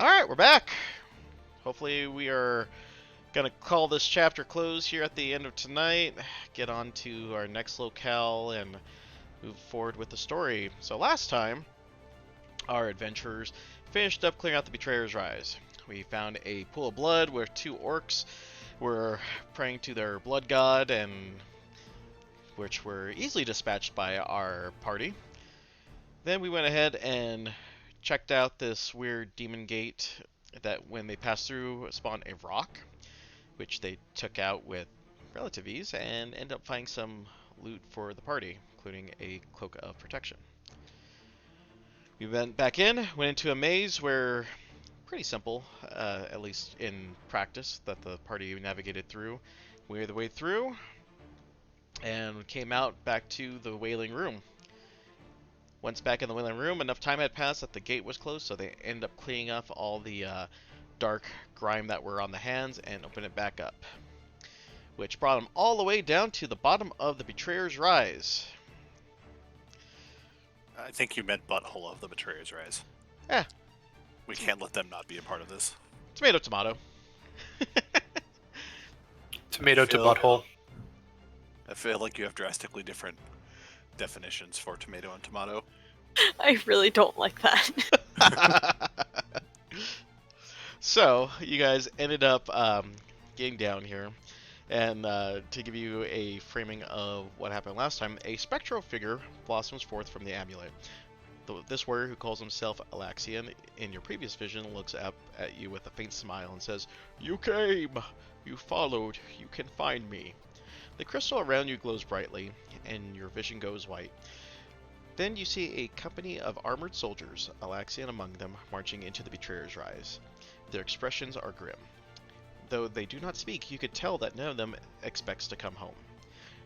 Alright, we're back. Hopefully we are going to call this chapter close here at the end of tonight, get on to our next locale, and move forward with the story. So last time, our adventurers finished up clearing out the Betrayer's Rise. We found a pool of blood where two orcs were praying to their blood god, and which were easily dispatched by our party. Then we went ahead and checked out this weird demon gate that when they passed through spawned a rock, which they took out with relative ease and ended up finding some loot for the party, including a cloak of protection. We went back in, went into a maze where, pretty simple, at least in practice, that the party navigated through. We made the way through and came out back to the Wailing Room. Once back in the Wailing Room, enough time had passed that the gate was closed, so they ended up cleaning off all the dark grime that were on the hands and opened it back up, which brought them all the way down to the bottom of the Betrayer's Rise. I think you meant butthole of the Betrayer's Rise. Yeah. We can't let them not be a part of this. Tomato, tomato. Tomato to butthole. I feel like you have drastically different definitions for tomato and tomato. I really don't like that. So, you guys ended up getting down here, and to give you a framing of what happened last time, a spectral figure blossoms forth from the amulet. This warrior, who calls himself Alaxian, in your previous vision looks up at you with a faint smile and says, "You came! You followed! You can find me!" The crystal around you glows brightly, and your vision goes white. Then you see a company of armored soldiers, Alaxian among them, marching into the Betrayer's Rise. Their expressions are grim. Though they do not speak, you could tell that none of them expects to come home.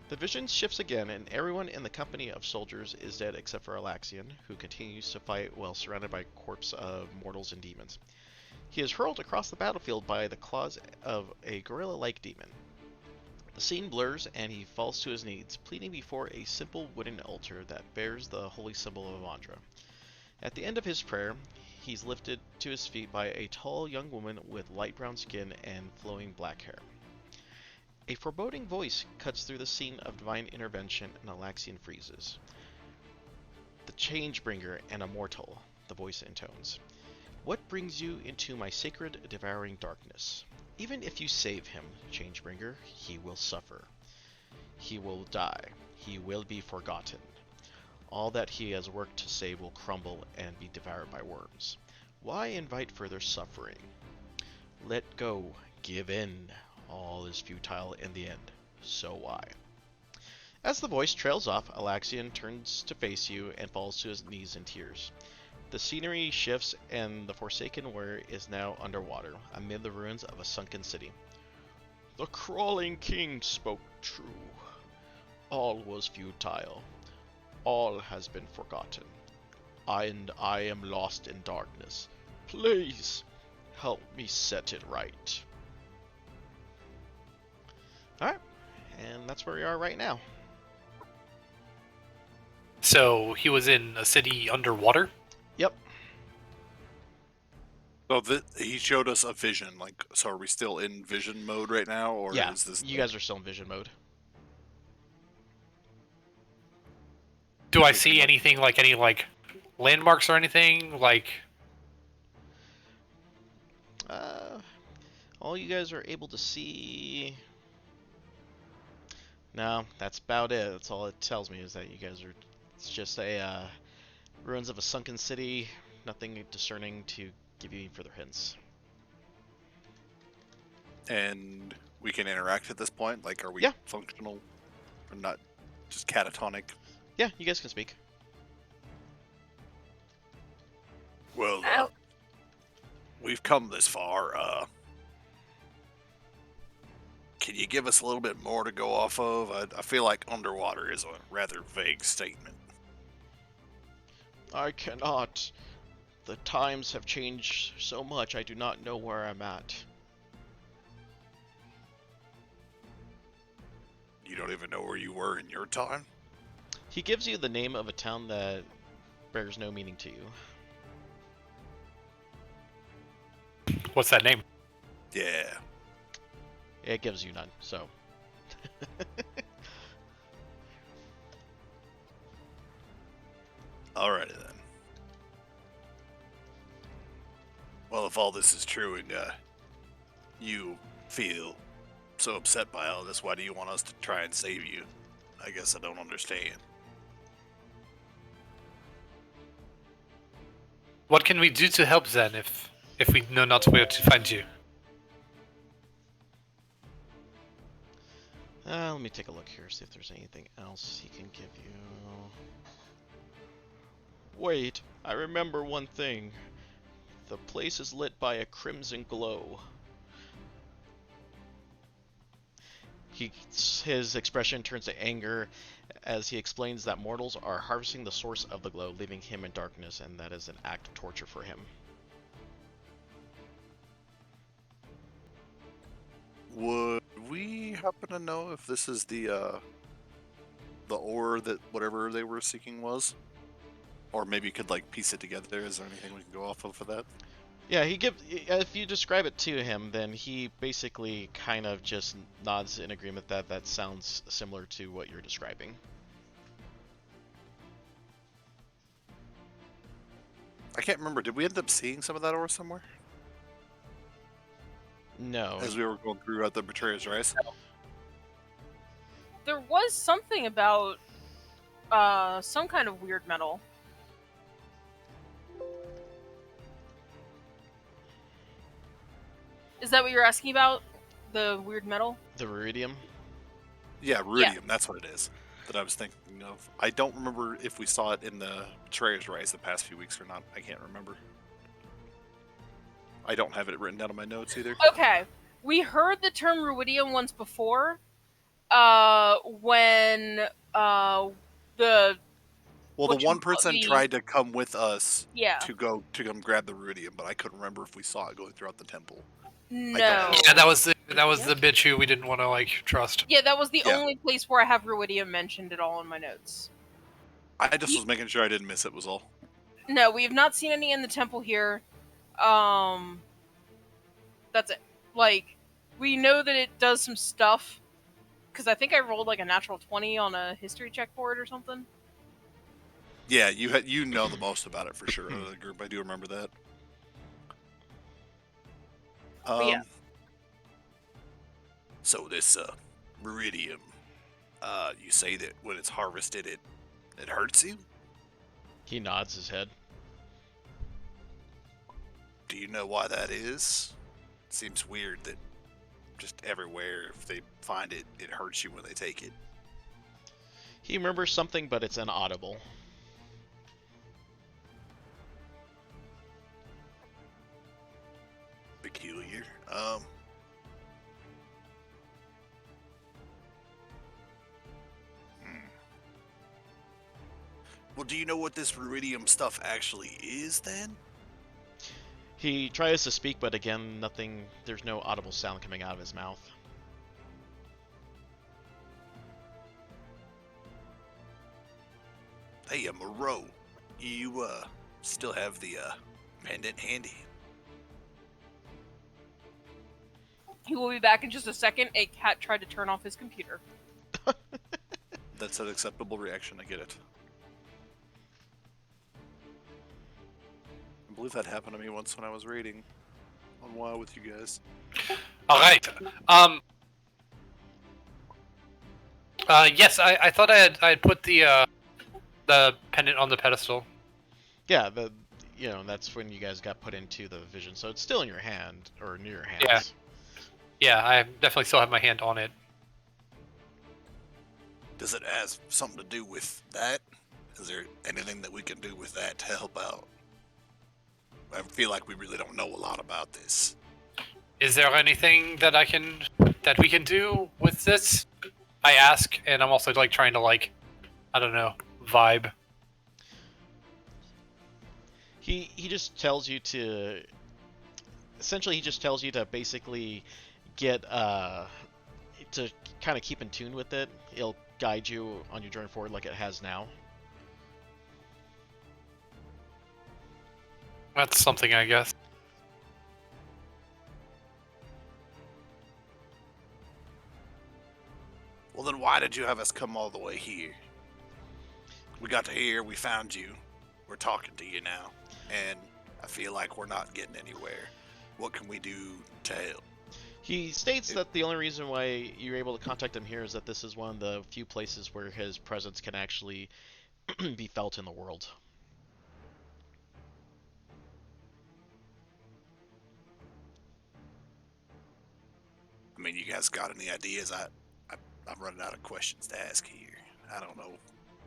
The vision shifts again, and everyone in the company of soldiers is dead except for Alaxian, who continues to fight while surrounded by corpses of mortals and demons. He is hurled across the battlefield by the claws of a gorilla-like demon. The scene blurs, and he falls to his knees, pleading before a simple wooden altar that bears the holy symbol of Avandra. At the end of his prayer, he's lifted to his feet by a tall young woman with light brown skin and flowing black hair. A foreboding voice cuts through the scene of divine intervention, and Alaxian freezes. "The Changebringer and Immortal," the voice intones. "What brings you into my sacred, devouring darkness? Even if you save him, Changebringer, he will suffer. He will die. He will be forgotten. All that he has worked to save will crumble and be devoured by worms. Why invite further suffering? Let go. Give in. All is futile in the end. So why?" As the voice trails off, Alaxian turns to face you and falls to his knees in tears. The scenery shifts, and the Forsaken Warrior is now underwater, amid the ruins of a sunken city. "The crawling king spoke true. All was futile. All has been forgotten. And I am lost in darkness. Please, help me set it right." Alright, and that's where we are right now. So he was in a city underwater? Yep. So he showed us a vision. So are we still in vision mode right now, or Yeah, is this? you guys are still in vision mode. Do I see anything, like any landmarks or anything? All you guys are able to see... No, that's about it. That's all it tells me, is that you guys are... It's just a ruins of a sunken city. Nothing discerning to give you any further hints. And we can interact at this point? Are we Yeah. functional? Or not just catatonic? Yeah, you guys can speak. Well, Ow. we've come this far. Can you give us a little bit more to go off of? I feel like underwater is a rather vague statement. I cannot. The times have changed so much, I do not know where I'm at. You don't even know where you were in your time? He gives you the name of a town that bears no meaning to you. What's that name? Yeah. It gives you none, so. Alrighty then. Well, if all this is true and you feel so upset by all this, why do you want us to try and save you? I guess I don't understand. What can we do to help then if we know not where to find you? Let me take a look here, see if there's anything else he can give you. Wait, I remember one thing. The place is lit by a crimson glow. His expression turns to anger as he explains that mortals are harvesting the source of the glow, leaving him in darkness, and that is an act of torture for him. Would we happen to know if this is the ore that whatever they were seeking was? Or maybe you could like piece it together. Is there anything we can go off of for that? Yeah, if you describe it to him, then he basically kind of just nods in agreement that that sounds similar to what you're describing. I can't remember. Did we end up seeing some of that ore somewhere No. as we were going through at the Betrayer's Rise? There was something about some kind of weird metal. Is that what you're asking about? The weird metal? The ruidium? Yeah, ruidium. That's what it is that I was thinking of. I don't remember if we saw it in the Betrayer's Rise the past few weeks or not. I can't remember. I don't have it written down in my notes either. Okay. We heard the term ruidium once before. When the Well, what the you one call person the- tried to come with us yeah. to come grab the ruidium, but I couldn't remember if we saw it going throughout the temple. No. Yeah, that was the bitch who we didn't want to like trust. Yeah, that was the Yeah. only place where I have ruidium mentioned at all in my notes. I just was making sure I didn't miss it. Was all. No, we have not seen any in the temple here. That's it. Like, we know that it does some stuff. Because I think I rolled like a natural 20 on a history check for it or something. Yeah, you know the most about it for sure. Out of the group, I do remember that. yeah. So this ruidium, you say that when it's harvested, it hurts you. He nods his head. Do you know why that is? Seems weird that just everywhere, if they find it, it hurts you when they take it. He remembers something, but it's inaudible. Peculiar. Well, do you know what this ruidium stuff actually is then? He tries to speak, but again, nothing. There's no audible sound coming out of his mouth. Hey, Moreau, you still have the pendant handy? He will be back in just a second. A cat tried to turn off his computer. That's an acceptable reaction. I get it. I believe that happened to me once when I was raiding on WoW with you guys. All right. Yes, I thought I had put the pendant on the pedestal. Yeah, that's when you guys got put into the vision, so it's still in your hand or near your hands. Yeah. Yeah, I definitely still have my hand on it. Does it have something to do with that? Is there anything that we can do with that to help out? I feel like we really don't know a lot about this. Is there anything that we can do with this? I ask, and I'm also like trying to I don't know, vibe. He just tells you to. Essentially, he just tells you to basically get to kind of keep in tune with it. It'll guide you on your journey forward like it has now. That's something, I guess. you have us come all the way here? We got to here, we found you. We're talking to you now. And I feel like we're not getting anywhere. What can we do to help? He states that the only reason why you're able to contact him here is that this is one of the few places where his presence can actually be felt in the world. I mean, you guys got any ideas? I'm running out of questions to ask here. I don't know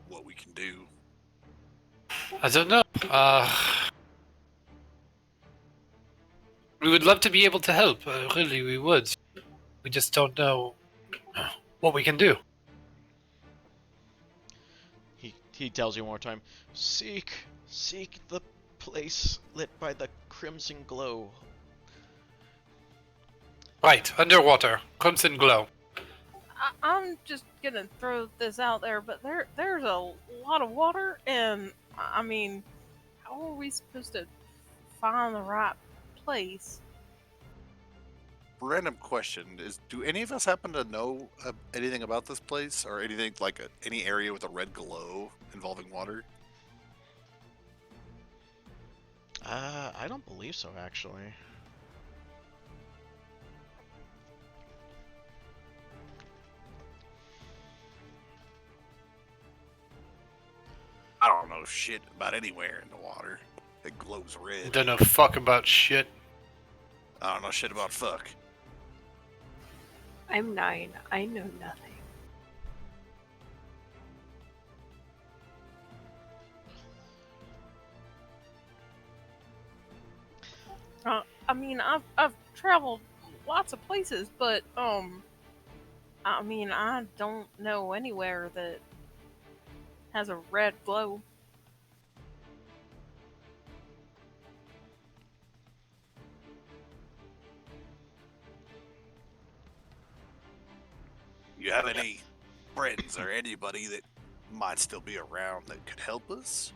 what we can do. I don't know. We would love to be able to help. Really, we would. We just don't know what we can do. He tells you one more time, seek the place lit by the crimson glow. Right, underwater, crimson glow. I'm just gonna throw this out there, but there's a lot of water, and I mean, how are we supposed to find the right place? Random question is: do any of us happen to know anything about this place, or anything like any area with a red glow involving water? I don't believe so, actually. I don't know shit about anywhere in the water that glows red. Don't know fuck about shit. I don't know shit about fuck. I'm 9. I know nothing. I mean, I've traveled lots of places, but I mean, I don't know anywhere that has a red glow. You have any friends or anybody that might still be around that could help us?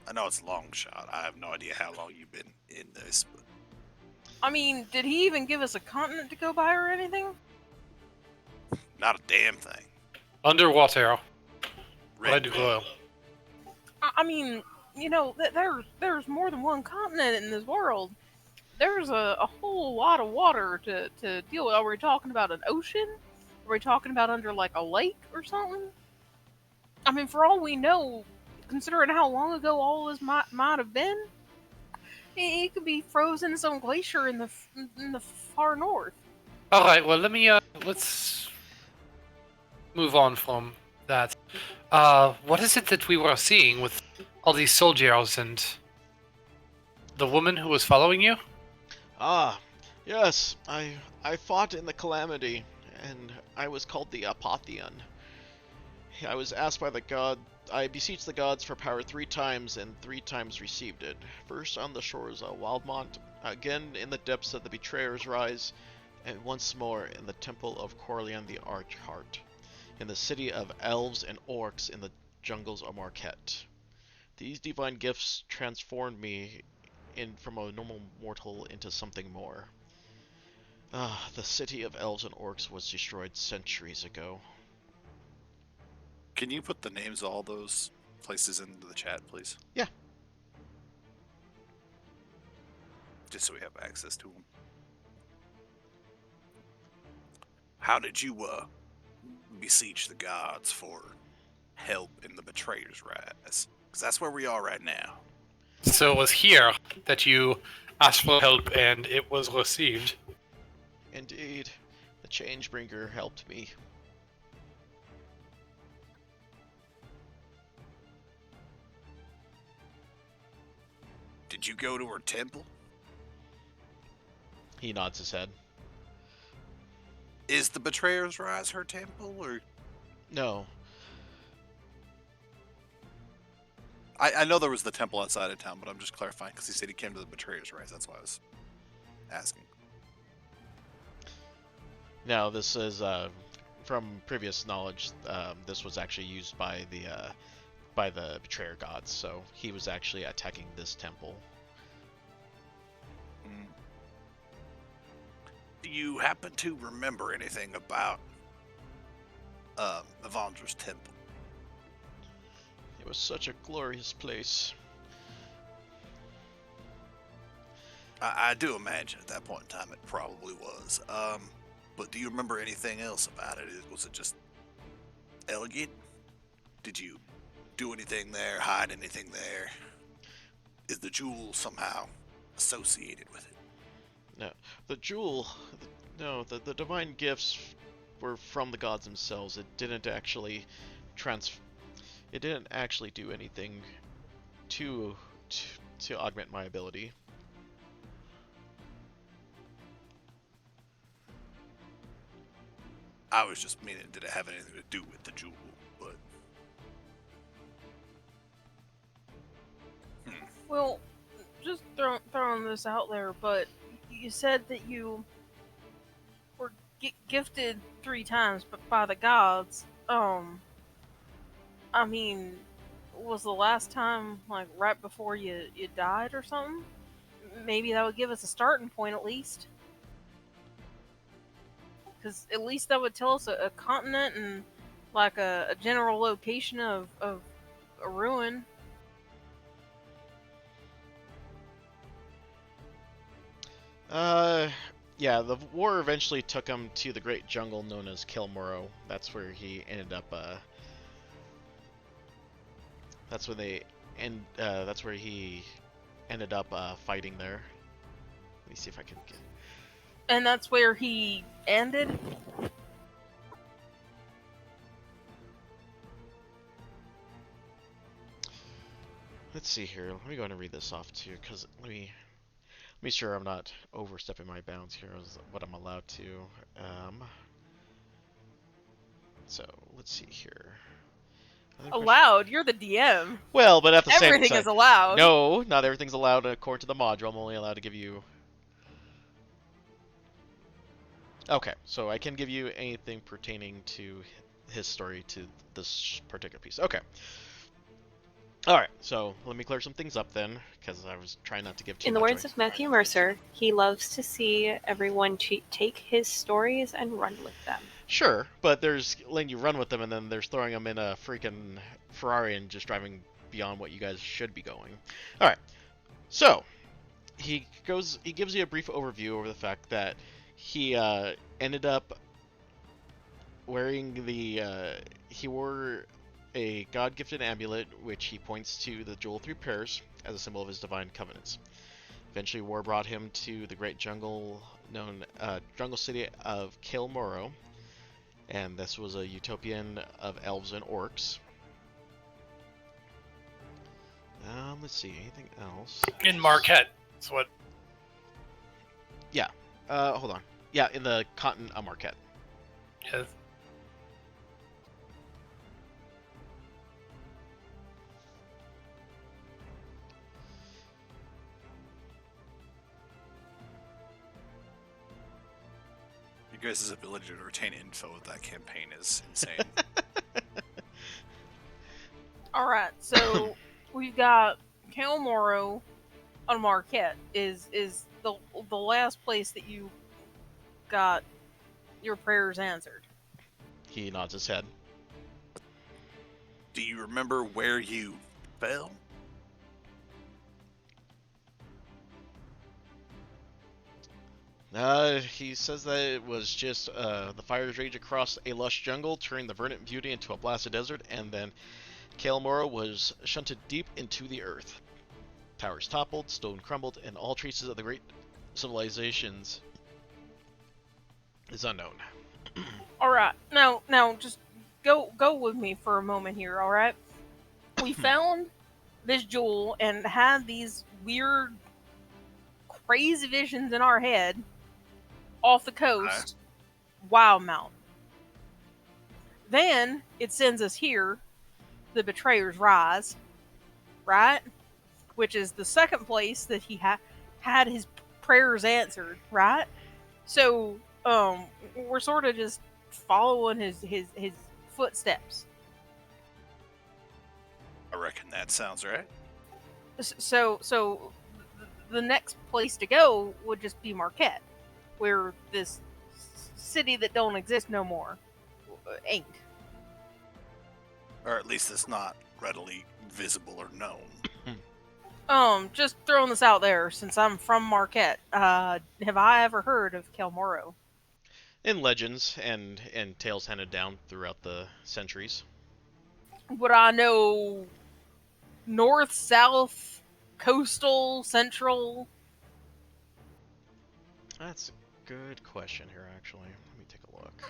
I know it's a long shot. I have no idea how long you've been in this, but I mean, did he even give us a continent to go by or anything? not a damn thing. Underwater, red glow. I mean, you know, there's more than one continent in this world. There's a whole lot of water to deal with. Are we talking about an ocean? Are we talking about under like a lake or something? I mean, for all we know, considering how long ago all this might have been, it could be frozen in some glacier in the far north. All right, well, let's move on from that. What is it that we were seeing with all these soldiers and the woman who was following you? Ah, yes, I fought in the Calamity, and I was called the Apotheon. I was asked by the god. I beseeched the gods for power 3 times, and 3 times received it. First on the shores of Wildmont, again in the depths of the Betrayer's Rise, and once more in the temple of Corleon the Archheart, in the city of elves and orcs in the jungles of Marquette. These divine gifts transformed me from a normal mortal into something more. The city of elves and orcs was destroyed centuries ago. Can you put the names of all those places into the chat, please? Yeah. Just so we have access to them. How did you beseech the gods for help in the Betrayer's Rise? Because that's where we are right now. So it was here that you asked for help and it was received. Indeed, the Changebringer helped me. Did you go to her temple? He nods his head. Is the Betrayer's Rise her temple, or? No. I know there was the temple outside of town, but I'm just clarifying because he said he came to the Betrayer's Rise. That's why I was asking. Now, this is, from previous knowledge, this was actually used by the Betrayer gods, so he was actually attacking this temple. Do you happen to remember anything about Evandra's temple. It was such a glorious place. I do imagine at that point in time it probably was. But do you remember anything else about it? Was it just elegant? Did you do anything there, hide anything there? Is the jewel somehow associated with it? No, the jewel. No, the divine gifts were from the gods themselves. It didn't actually It didn't actually do anything to augment my ability. I was just meaning, did it have anything to do with the jewel? But Well, just throwing this out there, but you said that you were gifted 3 times, but by the gods. I mean, was the last time like right before you died or something? Maybe that would give us a starting point at least. Because at least that would tell us a continent and like a general location of a ruin. Yeah, the war eventually took him to the great jungle known as Kilmoro. That's where he ended up, that's when they that's where he ended up fighting there. Let me see if I can get. And that's where he ended? Let's see here. Let me go ahead and read this off to you, because let me be sure I'm not overstepping my bounds here as what I'm allowed to. So let's see here. Other question- Allowed? You're the DM. Well, but at the same Everything time, is allowed. no, not everything's allowed according to the module. I'm only allowed to give you. Okay, so I can give you anything pertaining to his story to this particular piece. Okay. Alright, so let me clear some things up then, because I was trying not to give too In the much words away. of Matthew Mercer, he loves to see everyone take his stories and run with them. Sure, but there's letting you run with them, and then there's throwing them in a freaking Ferrari and just driving beyond what you guys should be going. Alright, so he gives you a brief overview over the fact that he ended up wearing he wore a god-gifted amulet, which he points to the Jewel 3 Pairs as a symbol of his divine covenants. Eventually, war brought him to the great jungle city of Kilmoro, and this was a utopian of elves and orcs. Let's see, anything else? In Marquette. That's what. Hold on. Yeah, in the continent of Marquette. Yeah. you guys' ability to retain info with that campaign is insane. Alright, so we've got Kilmoro on Marquette is the last place that you got your prayers answered. He nods his head. Do you remember where you fell? He says that it was just the fires rage across a lush jungle, turning the verdant beauty into a blasted desert, and then Kilmoro was shunted deep into the earth. Towers toppled, stone crumbled, and all traces of the great civilizations is unknown. Alright, now just go with me for a moment here, alright? We found this jewel and had these weird crazy visions in our head off the coast, Wild Mountain. Then it sends us here, the Betrayer's Rise, right? Which is the second place that he had his prayers answered, right? So, we're sort of just following his footsteps. I reckon that sounds right. So the next place to go would just be Marquette, where this city that don't exist no more ain't. Or at least it's not readily visible or known. Just throwing this out there, since I'm from Marquette, have I ever heard of Kelmoro? In legends and tales handed down throughout the centuries. Would I know north, south, coastal, central? That's a good question here, actually. Let me take a look.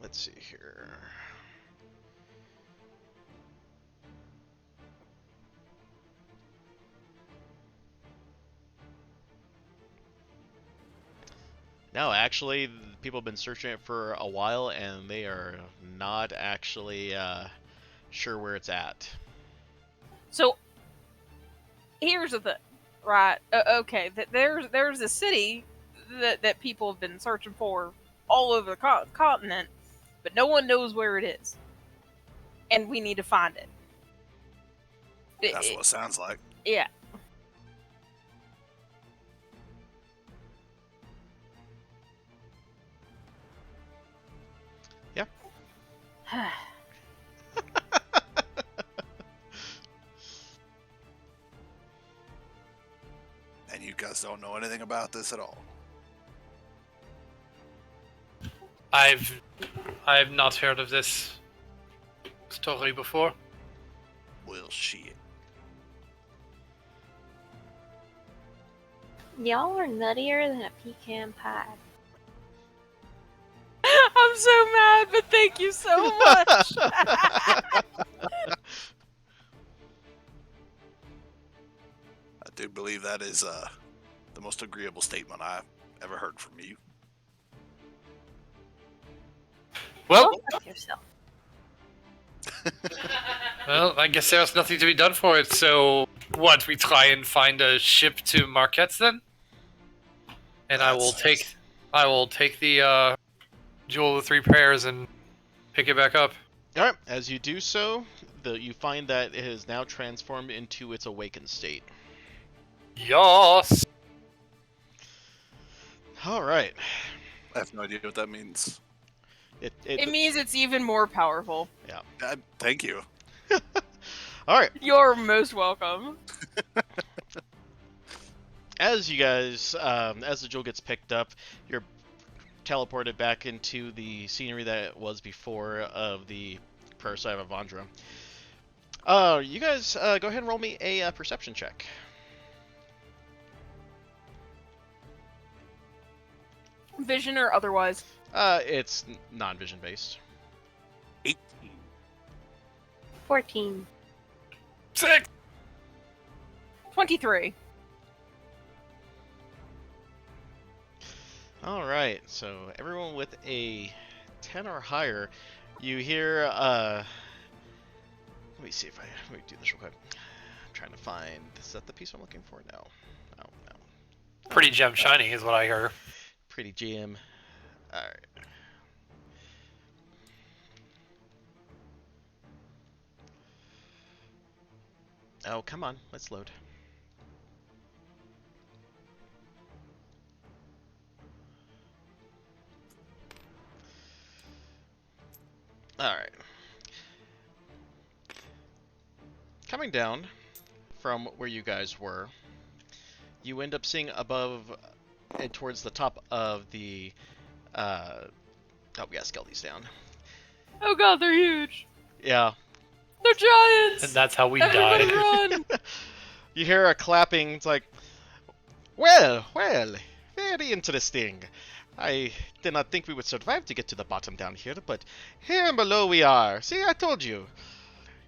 Let's see here. No, actually, people have been searching it for a while, and they are not actually sure where it's at. So, here's the thing, right? Okay, there's a city that people have been searching for all over the continent, but no one knows where it is, and we need to find it. That's what it sounds like. Yeah. Yeah. And you guys don't know anything about this at all. I've not heard of this story before. Well, shit. Y'all are nuttier than a pecan pie. I'm so mad, but thank you so much. I do believe that is the most agreeable statement I've ever heard from you. Well, Go fuck yourself. well, I guess there's nothing to be done for it. So, what? We try and find a ship to Marquette then, and I will take the Jewel of the Three Prayers and pick it back up. All right. As you do so, you find that it has now transformed into its awakened state. Yes. All right. I have no idea what that means. It means it's even more powerful. Thank you. All right. You're most welcome. As you guys, as the jewel gets picked up, you're teleported back into the scenery that it was before of the prayer side of Avandra. You guys, go ahead and roll me a perception check. Vision or otherwise. It's non-vision based. 18. 14. 6. 23. All right, so everyone with a 10 or higher, you hear. Let me see if let me do this real quick. I'm trying to find. Is that the piece I'm looking for? No. No. Pretty gem shiny is what I heard. Pretty gem. All right. Oh, come on. Let's load. Alright. Coming down from where you guys were, you end up seeing above and towards the top of the oh, we gotta scale these down. Oh god, they're huge. Yeah. They're giants. And that's how we Everybody died. run. You hear a clapping. It's like, well, very interesting. I did not think we would survive to get to the bottom down here, but here below we are. See, I told you.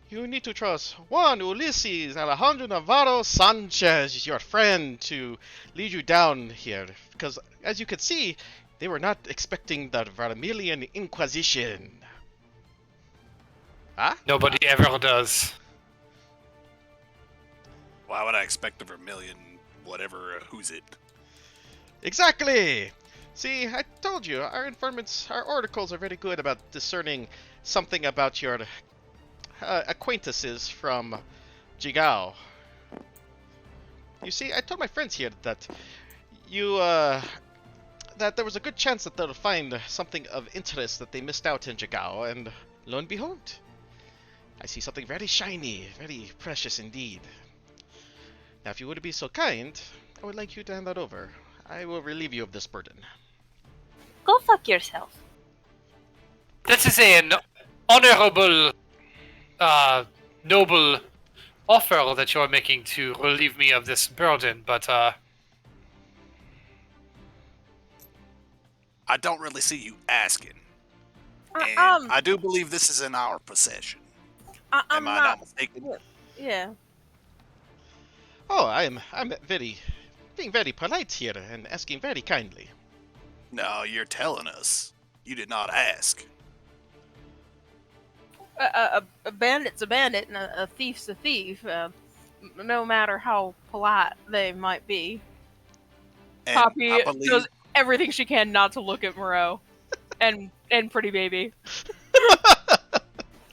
You need to trust Juan Ulysses Alejandro Navarro Sanchez, your friend, to lead you down here. Because, as you can see, they were not expecting the Vermilion Inquisition. Huh? Nobody ever does. Why would I expect a Vermilion, whatever, who's it? Exactly! See, I told you, our informants, our oracles are very good about discerning something about your acquaintances from Jigao. You see, I told my friends here that you, that that there was a good chance that they'll find something of interest that they missed out in Jagao, and lo and behold, I see something very shiny, very precious indeed. Now, if you would be so kind, I would like you to hand that over. I will relieve you of this burden. Go fuck yourself. This is an honorable, noble offer that you're making to relieve me of this burden, but, I don't really see you asking. And I'm I do believe this is in our possession. I'm Am I not. not mistaken? Yeah. Oh, I'm being very polite here and asking very kindly. No, you're telling us. You did not ask. A bandit's a bandit and a thief's a thief. No matter how polite they might be. And Poppy I believe does everything she can not to look at Moreau and Pretty Baby.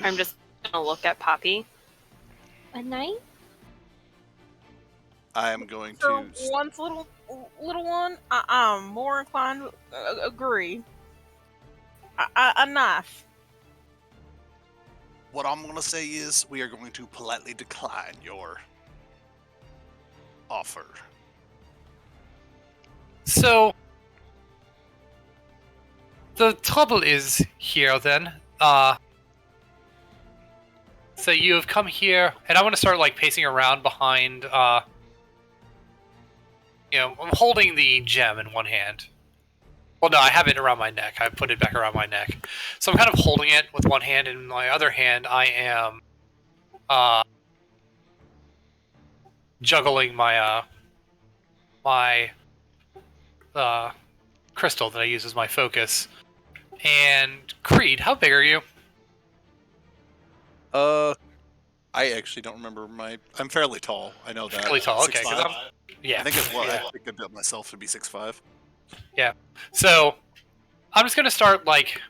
I'm just gonna look at Poppy. A night? I am going For to. once, little one, I'm more inclined to agree. A knife. What I'm going to say is we are going to politely decline your offer. so... The trouble is here, then, so you have come here, and I want to start, like, pacing around behind, I'm holding the gem in one hand. Well, no, I have it around my neck. I put it back around my neck. So I'm kind of holding it with one hand, and in my other hand, I am, juggling my crystal that I use as my focus. And Creed, how big are you? I actually don't remember I'm fairly tall. I know that. Fairly tall, okay, 'cause 6'5". Yeah. I think it's what I picked it up myself to be 6'5". So I'm just gonna start like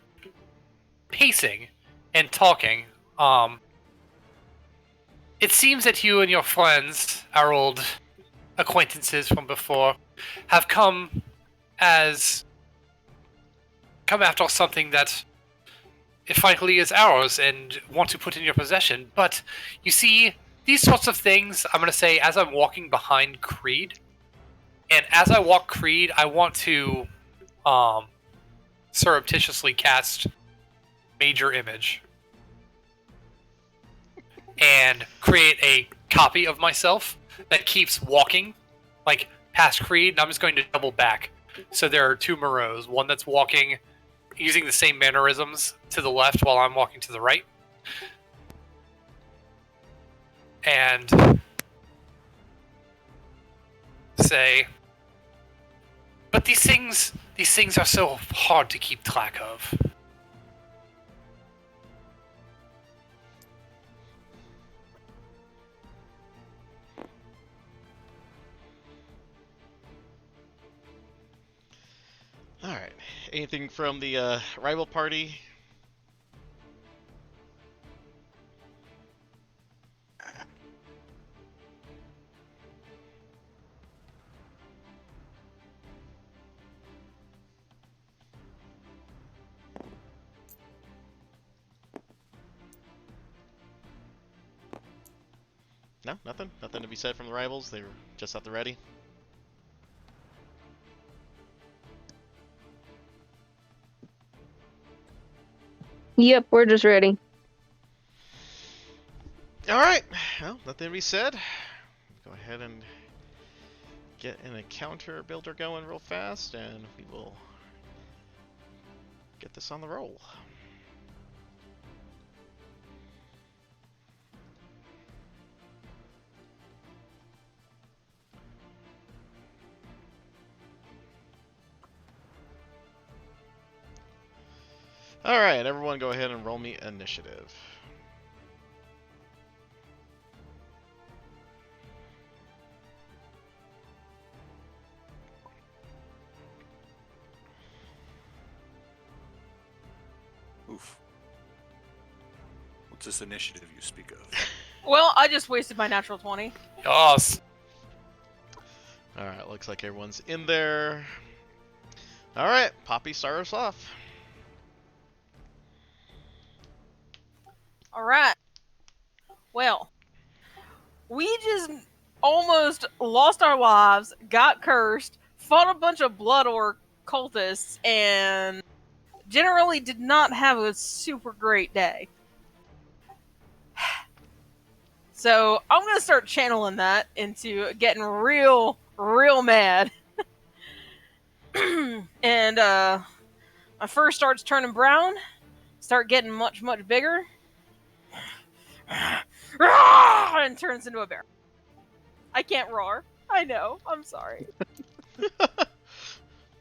pacing and talking. It seems that you and your friends, our old acquaintances from before, have come after something that frankly is ours and want to put in your possession. But you see, these sorts of things, I'm going to say, as I'm walking behind Creed, and as I walk Creed, I want to surreptitiously cast Major Image and create a copy of myself that keeps walking, like, past Creed, and I'm just going to double back. So there are two Moreaus, one that's walking using the same mannerisms to the left while I'm walking to the right. And say, but these things are so hard to keep track of. Alright, anything from the rival party? No, nothing? Nothing to be said from the rivals? They were just at the ready? Yep, we're just ready. Alright, well, nothing to be said. Go ahead and get an encounter builder going real fast, and we will get this on the roll. Alright, everyone go ahead and roll me initiative. Oof. What's this initiative you speak of? Well, I just wasted my natural 20. Yes. Alright, looks like everyone's in there. All right, Poppy, start us off. All right. Well, we just almost lost our lives, got cursed, fought a bunch of blood orc cultists, and generally did not have a super great day. So I'm gonna start channeling that into getting real mad. And my fur starts turning brown, start getting much bigger, and turns into a bear. I can't roar. I know. I'm sorry.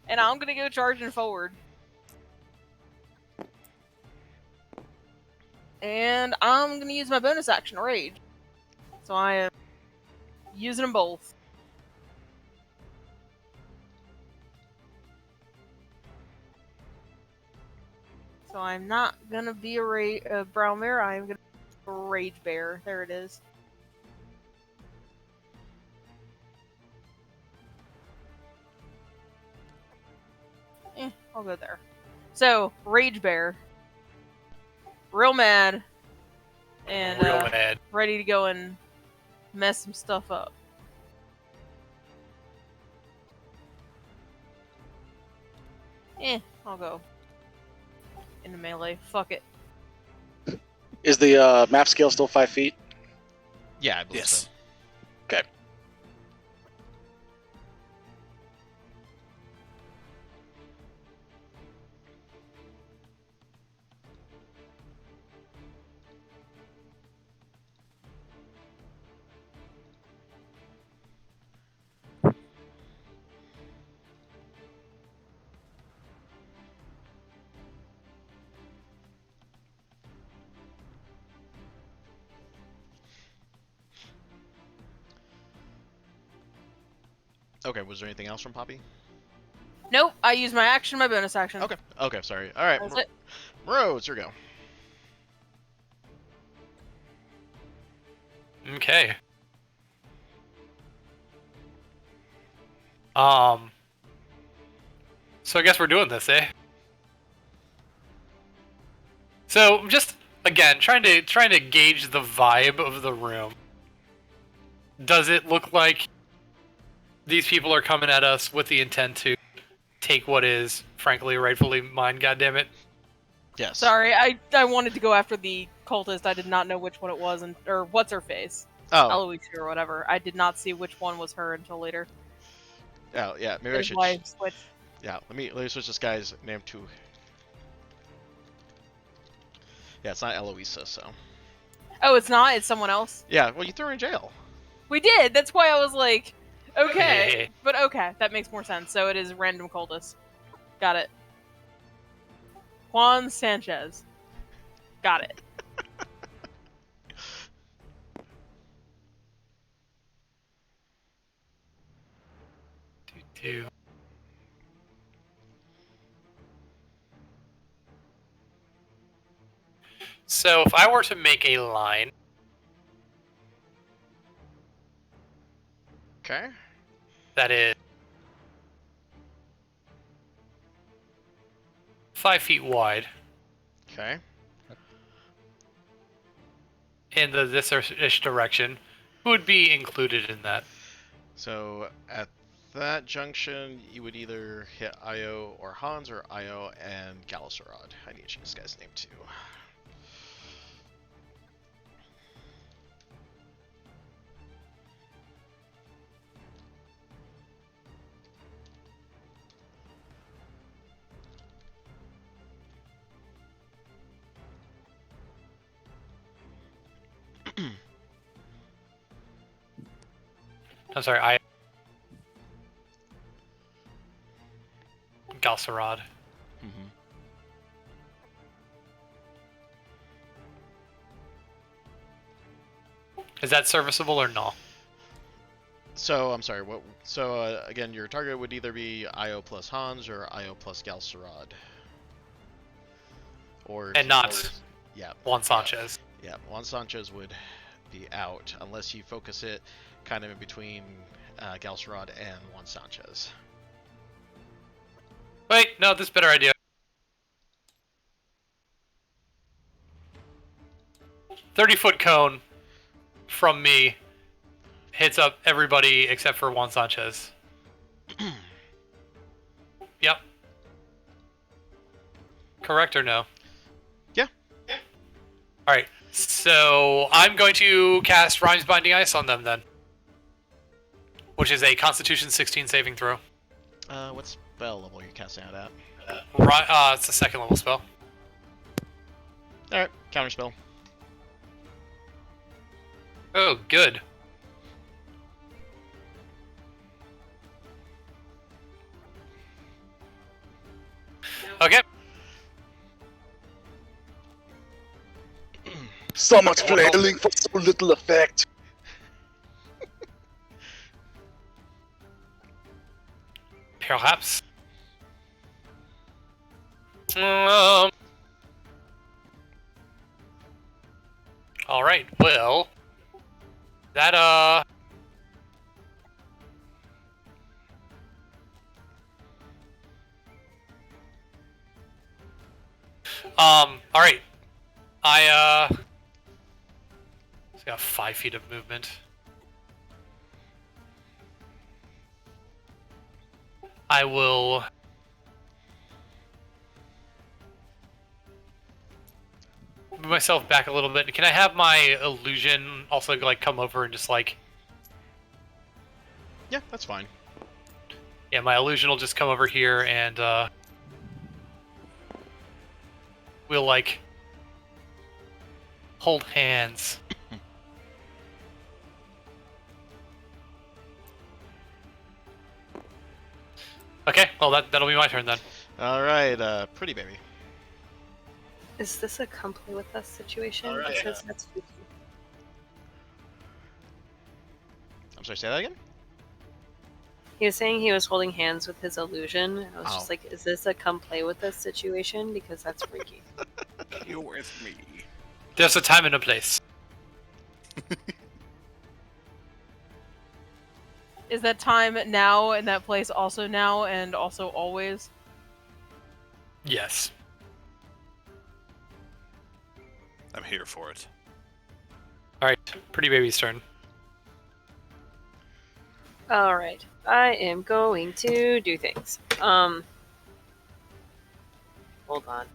And I'm gonna go charging forward. And I'm gonna use my bonus action, Rage. So I am using them both. So I'm not gonna be a brown bear. I'm gonna be a rage bear. There it is. I'll go there. So rage bear, real mad, and Real mad. ready to go and mess some stuff up. I'll go into melee. Fuck it. Is the map scale still 5 feet? Yeah, I believe Yes. so. Okay. Okay, was there anything else from Poppy? Nope. I use my action, my bonus action. Okay, okay, sorry. All right, That's it. Moreau, it's your go. Okay. So I guess we're doing this, eh? So just again, trying to gauge the vibe of the room. Does it look like these people are coming at us with the intent to take what is, frankly, rightfully mine? Goddammit. Yes. Sorry, I wanted to go after the cultist. I did not know which one it was, or what's her face, Oh, Eloise or whatever. I did not see which one was her until later. oh, yeah. Maybe I That is should. why I switched. Yeah, let me switch this guy's name to. Yeah, it's not Eloisa, so. Oh, it's not. It's someone else. Yeah, well, you threw her in jail. We did. That's why I was like, okay, Hey. but okay, that makes more sense. So it is random cultist. Got it. Juan Sanchez. Got it. Two. So if I were to make a line, Okay. that is 5 feet wide Okay. in this-ish direction, who would be included in that? So at that junction, you would either hit Io or Hans, or Io and Galisarod. I need to change this guy's name too. I'm sorry, I. Galsarod. Mm-hmm. Is that serviceable or no? So I'm sorry. What? So again, your target would either be Io plus Hans or Io plus Galisarod. Or And not yeah. Juan Sanchez. Yeah, Juan Sanchez would be out unless you focus it kind of in between Galisarod and Juan Sanchez. Wait, no, this is a better idea. 30-foot cone from me hits up everybody except for Juan Sanchez. Yep. Correct or no? Yeah. Alright, so I'm going to cast Rhymes Binding Ice on them then. Which is a Constitution 16 saving throw. What spell level are you casting out at? It's a second level spell. Alright, counter spell. Oh, good. Okay. So much flailing for so little effect. Perhaps. Alright, well. That, alright. It's got 5 feet of movement. I will... move myself back a little bit. Can I have my illusion also, like, come over and just, like... Yeah, that's fine. Yeah, my illusion will just come over here and, we'll, like... hold hands. Okay, well, that'll be my turn then. Alright, pretty baby. Is this a come play with us situation? Alright. Because that's freaky. I'm sorry, say that again? He was saying he was holding hands with his illusion. I was Oh. just like, is this a come play with us situation? Because that's freaky. You're with me. There's a time and a place. Is that time now and that place also now and also always? Yes. I'm here for it. Alright, Pretty Baby's turn. Alright. I am going to do things. Hold on.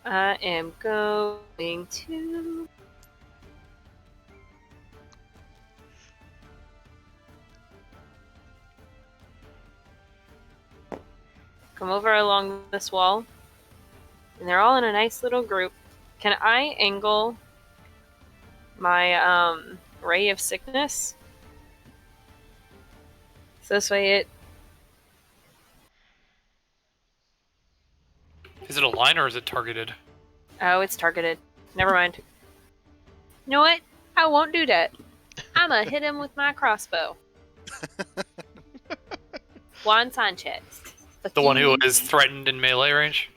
I am going to... come over along this wall. And they're all in a nice little group. Can I angle my Ray of Sickness? So this way it... Is it a line or is it targeted? Oh, it's targeted. Never mind. You know what? I won't do that. I'm gonna hit him with my crossbow. Juan Sanchez. The one who is threatened in melee range?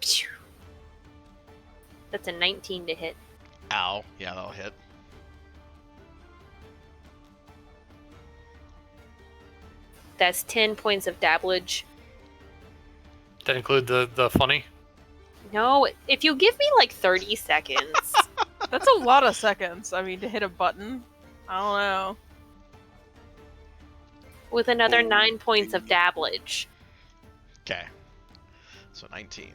Phew. That's a 19 to hit. Ow. Yeah, that'll hit. That's 10 points of dabblage. That include the funny? No, if you give me like 30 seconds. That's a lot of seconds. I mean, to hit a button. I don't know. With another 9 points of dabblage. Okay. So 19.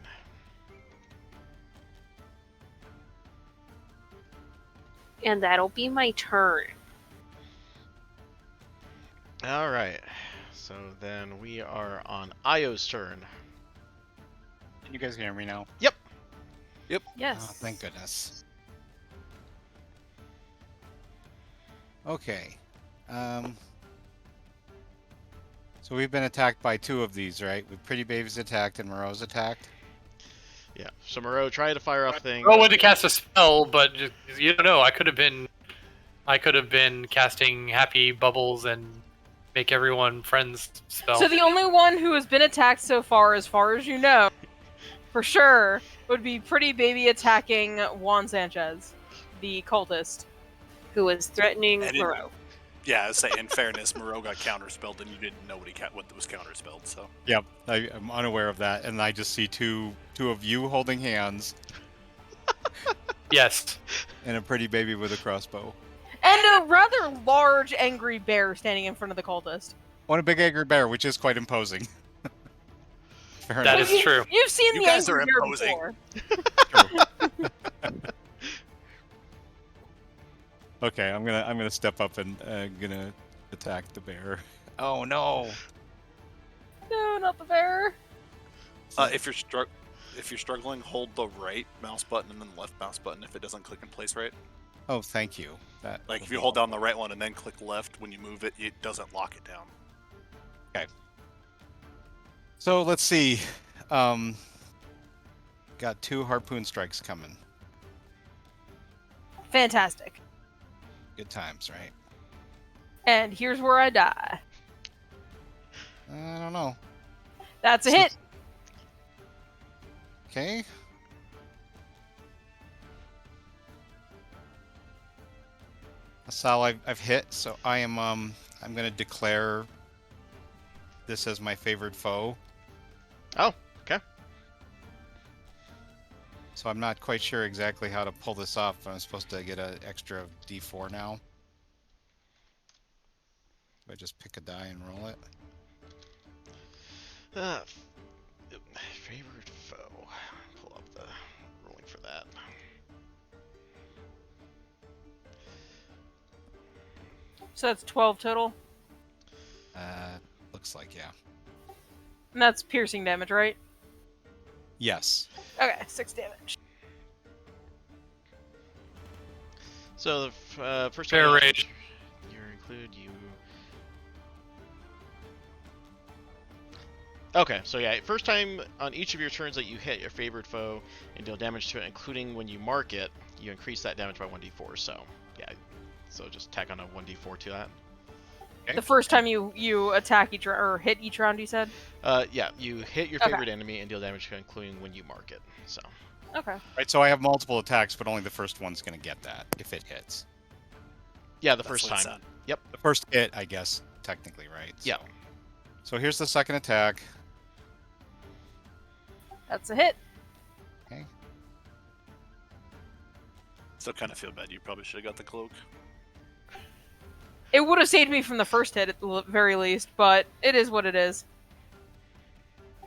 And that'll be my turn. Alright. So then we are on Io's turn. You guys can hear me now? Yes. Oh, thank goodness. Okay. So we've been attacked by two of these, right? With Pretty Baby's attacked and Moreau's attacked. Yeah. So Moreau, try to fire off thing. I went to cast a spell, but just, you don't know. I could have been casting Happy Bubbles and make everyone friends spell. So the only one who has been attacked so far as you know, for sure would be Pretty Baby attacking Juan Sanchez, the cultist. Who was threatening And it- Moreau. Yeah, I say in fairness, Moreau got counterspelled, and you didn't know what was counterspelled. So Yep, I'm unaware of that, and I just see two of you holding hands Yes. and a pretty baby with a crossbow. And a rather large, angry bear standing in front of the cultist. On a big angry bear, which is quite imposing. Fair That enough. is true. You've seen You the guys angry are bear imposing. before. Okay, I'm gonna step up and gonna attack the bear. Oh no! No, not the bear. if you're struggling, hold the right mouse button and then left mouse button if it doesn't click in place right. Oh, thank you. That Like would if you be hold down the right one and then click left when you move it, it doesn't lock it down. So let's see. Got 2 harpoon strikes coming. Fantastic. Good times, right? And here's where I die. I don't know. That's a hit. Okay. Sal, I've hit, so I am I'm gonna declare this as my favored foe. Oh, okay. So I'm not quite sure exactly how to pull this off, but I'm supposed to get an extra D4 now. Do I just pick a die and roll it? Favorite foe. Pull up the rolling for that. So that's 12 total. Looks like, yeah. And that's piercing damage, right? Yes. Okay, 6 damage. So the first Fair time rage. you're included, you. Okay, so yeah, first time on each of your turns that you hit your favored foe and deal damage to it, including when you mark it, you increase that damage by 1d4. So yeah, so just tack on a 1d4 to that. Okay. The first time you attack each or hit each round, you said? Yeah, you hit your Okay. favorite enemy and deal damage to it, including when you mark it. So Okay. Right, so I have multiple attacks, but only the first one's gonna get that, if it hits. yeah, the That's first what it time. said. The first hit, I guess, technically, right? Yeah. So here's the second attack. That's a hit. Okay. Still kind of feel bad. You probably should have got the cloak. It would have saved me from the first hit at the very least, but it is what it is.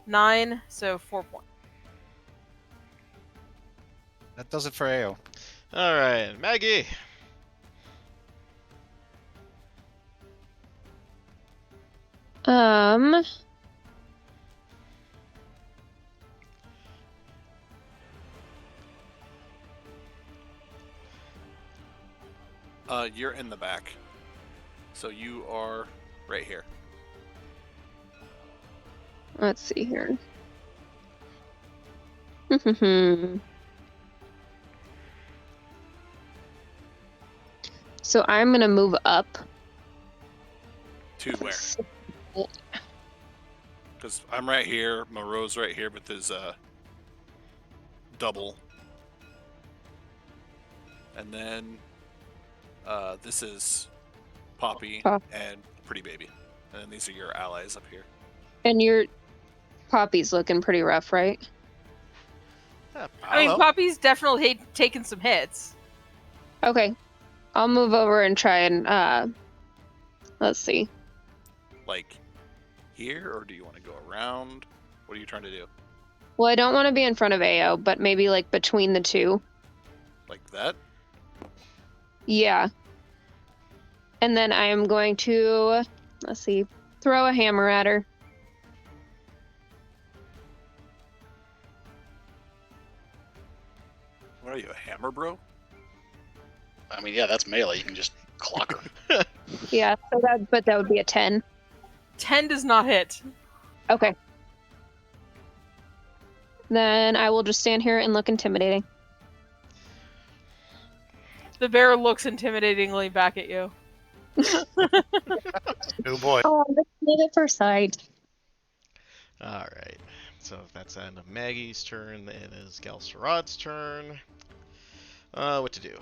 9, so 4 points. That does it for AO. All right, Maggie. You're in the back, so you are right here. Let's see here. So I'm gonna move up. To where? Because I'm right here, Moreau's right here with his double, and then this is Poppy Pop. and Pretty Baby, and then these are your allies up here. And your Poppy's looking pretty rough, right? I mean, Poppy's definitely taken some hits. Okay. I'll move over and try and let's see. Like here, or do you want to go around? What are you trying to do? Well, I don't want to be in front of AO, but maybe like between the two. Like that? Yeah. And then I am going to, let's see, throw a hammer at her. What are you, a hammer, bro? I mean, yeah, that's melee. You can just clock her. Yeah, so that would be a 10. 10 does not hit. Okay. Then I will just stand here and look intimidating. The bear looks intimidatingly back at you. Oh boy. Oh, let's leave it for sight. All right. so that's the end of Maggie's turn. It is Galsarad's turn. What to do?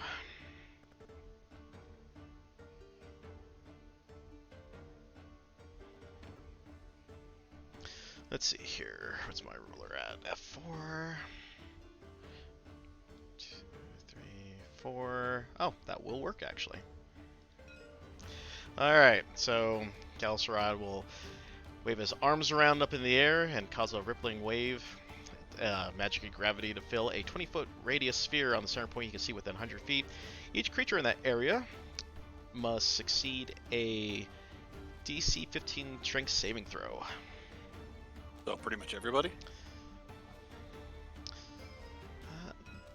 Let's see here. What's my ruler at? F4. 2, 3, 4. Oh, that will work actually. Alright, so Galsarad will wave his arms around up in the air and cause a rippling wave, magic gravity to fill a 20-foot radius sphere on the center point you can see within 100 feet. Each creature in that area must succeed a DC 15 strength saving throw. So pretty much everybody.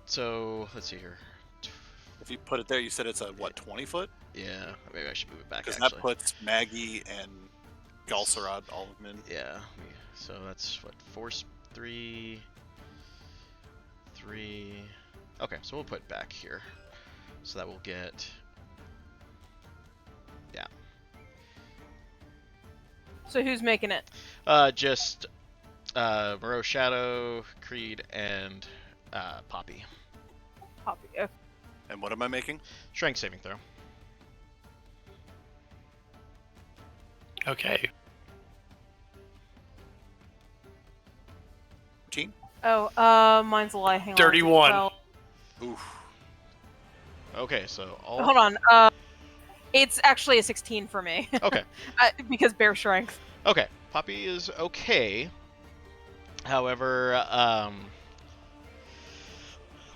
So let's see here. If you put it there, you said it's a what, 20 foot? Yeah, maybe I should move it back. Because Actually, that puts Maggie and Galsarad all of them in. yeah. So that's what, force 3, 3. Okay, so we'll put it back here. So that will get. Yeah. So who's making it? Just Moreau Shadow, Creed, and Poppy. Poppy. Okay. And what am I making? Strength saving throw. Okay. 13? Oh, mine's a lie. Hang on. 31. Well, Oof. Okay, so all. hold on. It's actually a 16 for me. Okay. Because bear strength. Okay, Poppy is okay. However,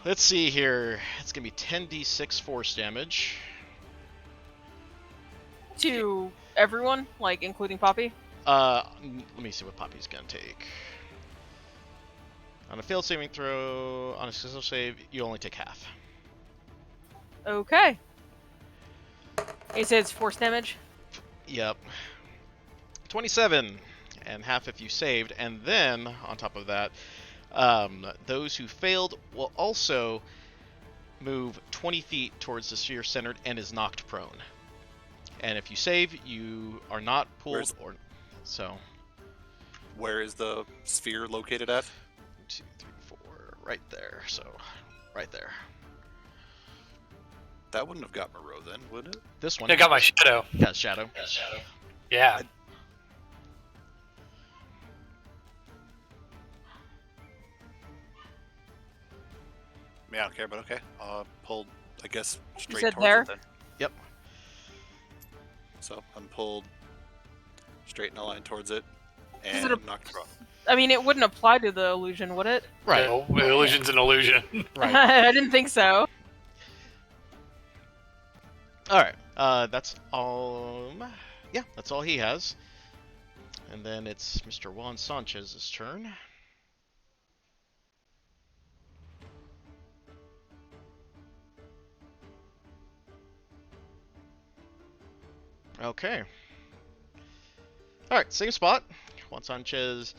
let's see here. It's gonna be 10d6 force damage. To everyone, like including Poppy. Let me see what Poppy's gonna take. On a failed saving throw, on a successful save, you only take half. Okay. You said it's force damage? Yep. 27, and half if you saved, and then on top of that, those who failed will also move 20 feet towards the sphere centered and is knocked prone. And if you save, you are not pulled or so. Where is the sphere located at? 2, 3, 4, right there. So, right there. That wouldn't have got Moreau then, would it? This one. I got my shadow. Got shadow. Yeah. I mean, I don't care, but okay. Pulled, I guess, straight said towards there? it then. Yep. So I'm pulled straight in a line towards it, Is and it a- knocked prone. I mean, it wouldn't apply to the illusion, would it? Right. No, illusion's an illusion. Right. I didn't think so. Alright, that's all. Yeah, that's all he has. And then it's Mr. Juan Sanchez's turn. Okay. Alright, same spot. Juan Sanchez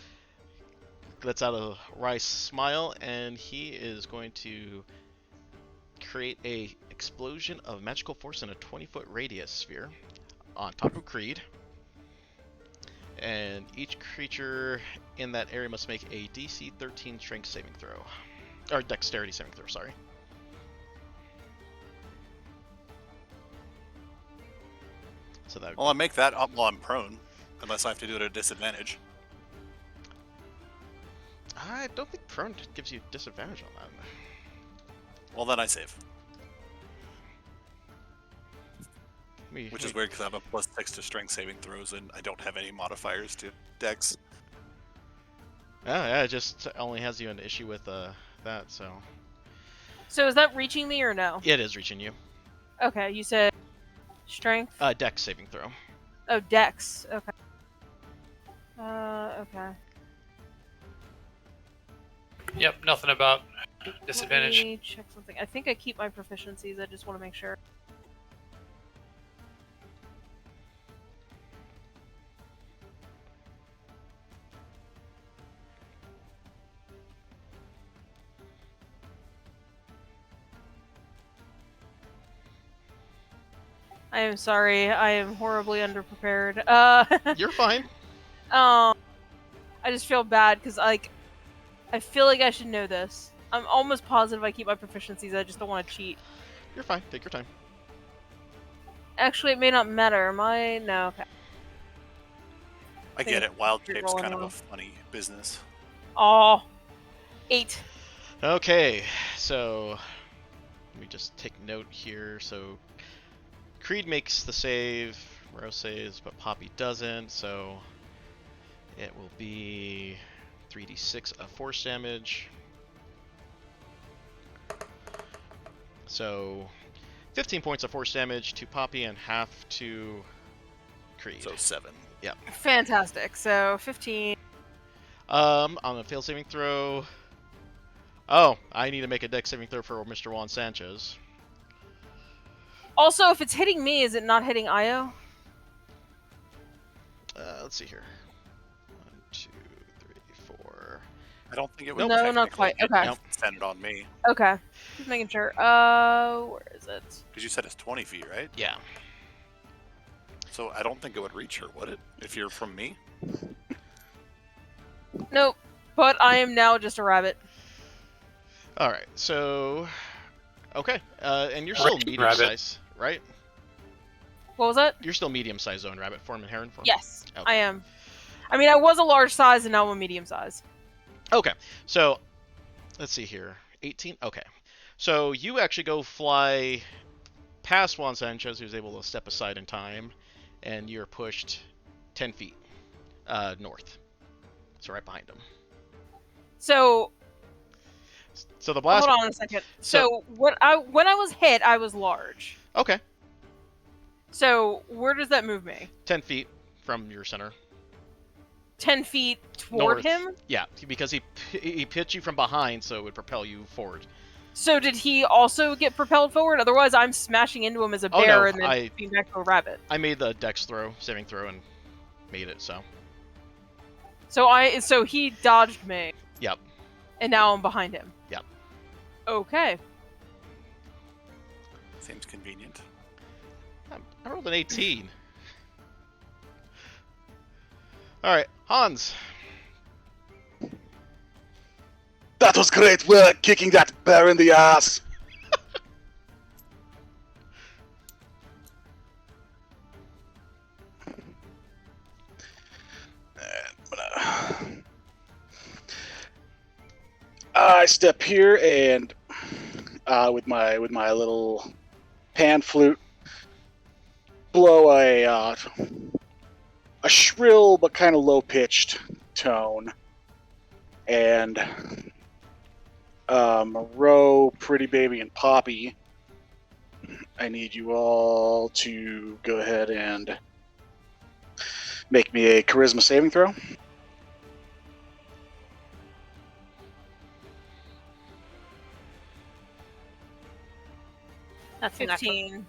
lets out a wry smile, and he is going to create a explosion of magical force in a 20-foot radius sphere on top of Creed. And each creature in that area must make a DC 13 strength saving throw. Or dexterity saving throw, sorry. So that Well, I make that up while I'm prone, unless I have to do it at a disadvantage. I don't think prone gives you disadvantage on that. Well, then I save. Me- Which me- is weird because I have a +6 to strength saving throws, and I don't have any modifiers to dex. Yeah, it just only has you an issue with that, so. So is that reaching me or no? It is reaching you. Okay, you said strength. Dex saving throw. Oh, dex. Okay. Okay. Yep, nothing about disadvantage. Let me check something. I think I keep my proficiencies. I just want to make sure. I am sorry. I am horribly underprepared. You're fine. I just feel bad because like I feel like I should know this. I'm almost positive I keep my proficiencies. I just don't want to cheat. You're fine. Take your time. Actually, it may not matter. No, okay. I Think get it. Wild keep shape's rolling kind of on. a funny business. Oh, 8. Okay, so let me just take note here. So Creed makes the save, Moreau saves, but Poppy doesn't, so it will be 3d6 of force damage. So 15 points of force damage to Poppy and half to Creed. So 7. Fantastic. So 15. On a failed saving throw. Oh, I need to make a dex saving throw for Mr. Juan Sanchez. Also, if it's hitting me, is it not hitting Io? Let's see here. 1, 2, 3, 4. I don't think it Nope. would. No, not quite. Okay. Nope. Send it on me. Okay. Just making sure. Where is it? Because you said it's 20 feet, right? Yeah. So I don't think it would reach her, would it? If you're from me? Nope. But I am now just a rabbit. All right. So, okay. And you're still Rabbit. medium size, right? What was that? You're still medium size zone rabbit form and heron form. Yes, Okay. I am. I mean, I was a large size and now I'm a medium size. Okay. So, let's see here. 18. Okay. So you actually go fly past Juan Sanchez, who's able to step aside in time, and you're pushed 10 feet north. So right behind him. So So the blast. hold on a second. So- So when I was hit, I was large. Okay. So where does that move me? 10 feet from your center. 10 feet toward North. him? Yeah, because he pitched you from behind, so it would propel you forward. So did he also get propelled forward? Otherwise, I'm smashing into him as a Oh, bear no, and then being back to a rabbit. I made the dex throw, saving throw, and made it. So. So he dodged me. Yep. And now I'm behind him. Yep. Okay. Seems convenient. I rolled an 18. All right, Hans. That was great work, kicking that bear in the ass. I step here and with my little pan flute, blow a shrill but kind of low pitched tone, and Moreau, Pretty Baby, and Poppy, I need you all to go ahead and make me a charisma saving throw. That's a natural. 15.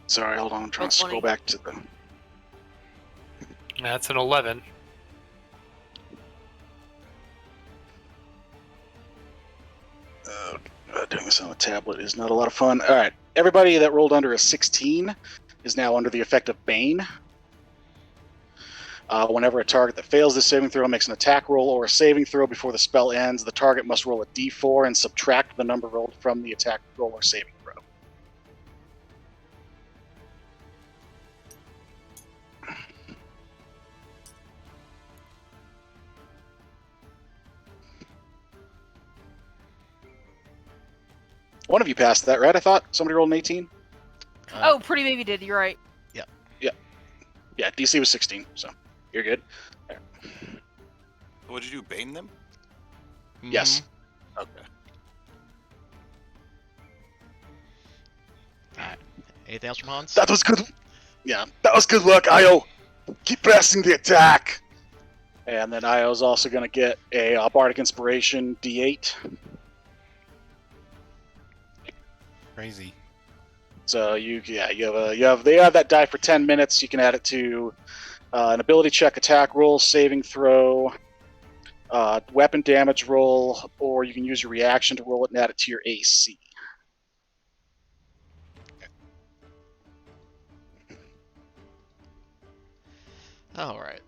Sorry, hold on, I'm trying to scroll 20. back to the... That's an 11. Doing this on a tablet is not a lot of fun. All right, everybody that rolled under a 16 is now under the effect of Bane. Whenever a target that fails this saving throw makes an attack roll or a saving throw before the spell ends, the target must roll a d4 and subtract the number rolled from the attack roll or saving throw. One of you passed that, right? I thought somebody rolled an 18. Oh, Pretty Baby did. You're right. Yeah, DC was 16, so you're good. What did you do? Bane them? Yes. Okay. Alright. Anything else from Hans? That was good. Yeah, that was good work, Io. Keep pressing the attack. And then Io's also going to get a Bardic Inspiration D8. Crazy. So they have that die for 10 minutes. You can add it to an ability check, attack roll, saving throw, weapon damage roll, or you can use your reaction to roll it and add it to your AC. Alright.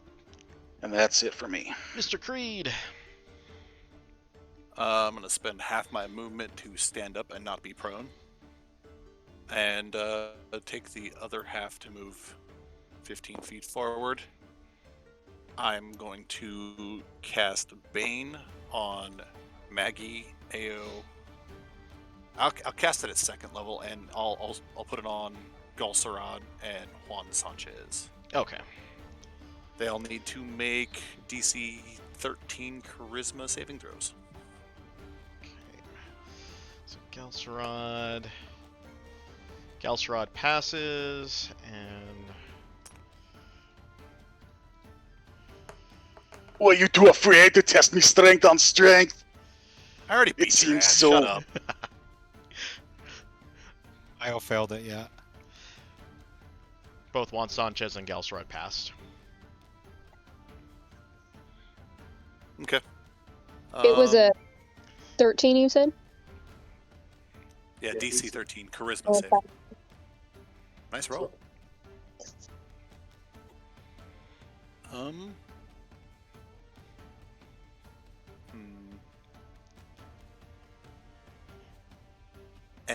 And that's it for me. Mr. Creed. I'm gonna spend half my movement to stand up and not be prone, and take the other half to move 15 feet forward. I'm going to cast Bane on Maggie, Ao. I'll cast it at second level, and I'll put it on Galcerad and Juan Sanchez. Okay. They all need to make DC 13 Charisma saving throws. Okay. So Galcerad passes, and Were you too afraid to test me strength on strength? I already beat It your seems ass. so. Shut up. I failed it, yeah. both Juan Sanchez and Galcerad passed. Okay. It was Um, a 13, you said? Yeah, DC 13 Charisma Oh, save. Nice roll. Hmm.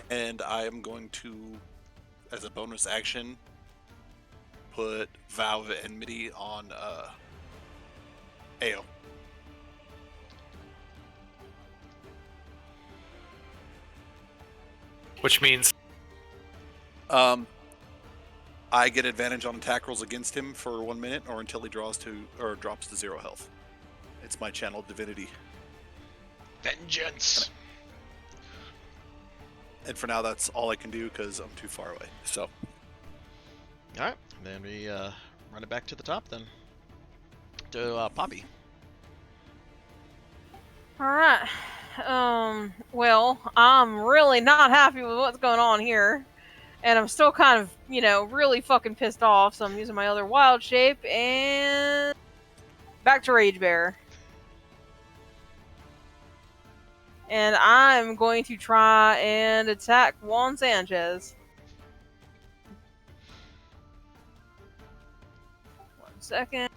And I am going to, as a bonus action, put Vow of Enmity on Ao. Which means I get advantage on attack rolls against him for 1 minute, or until he draws to or drops to 0 health. It's my channel divinity, Vengeance. and for now that's all I can do because I'm too far away. So All right, then we run it back to the top then. To Poppy. All right. Well, I'm really not happy with what's going on here. And I'm still kind of, really fucking pissed off. So I'm using my other wild shape and back to Rage Bear. And I'm going to try and attack Juan Sanchez. 1 second.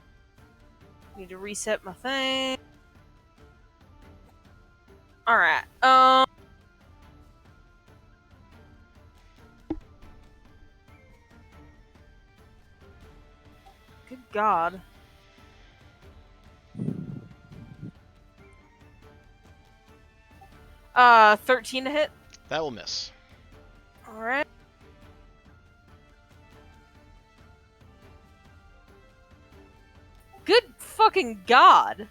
Need to reset my thing. Alright, good God. Uh, 13 to hit. That will miss. Alright. Good fucking God.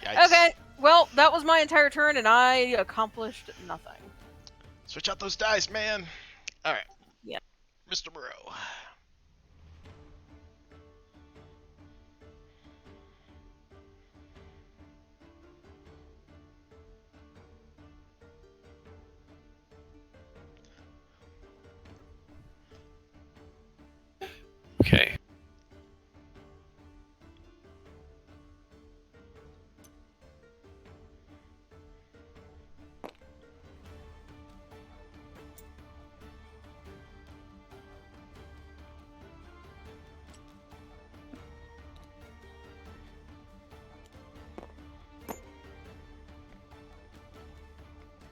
Yikes. Okay, well, that was my entire turn, and I accomplished nothing. Switch out those dice, man. All right. Yeah. Mr. Burrow. okay.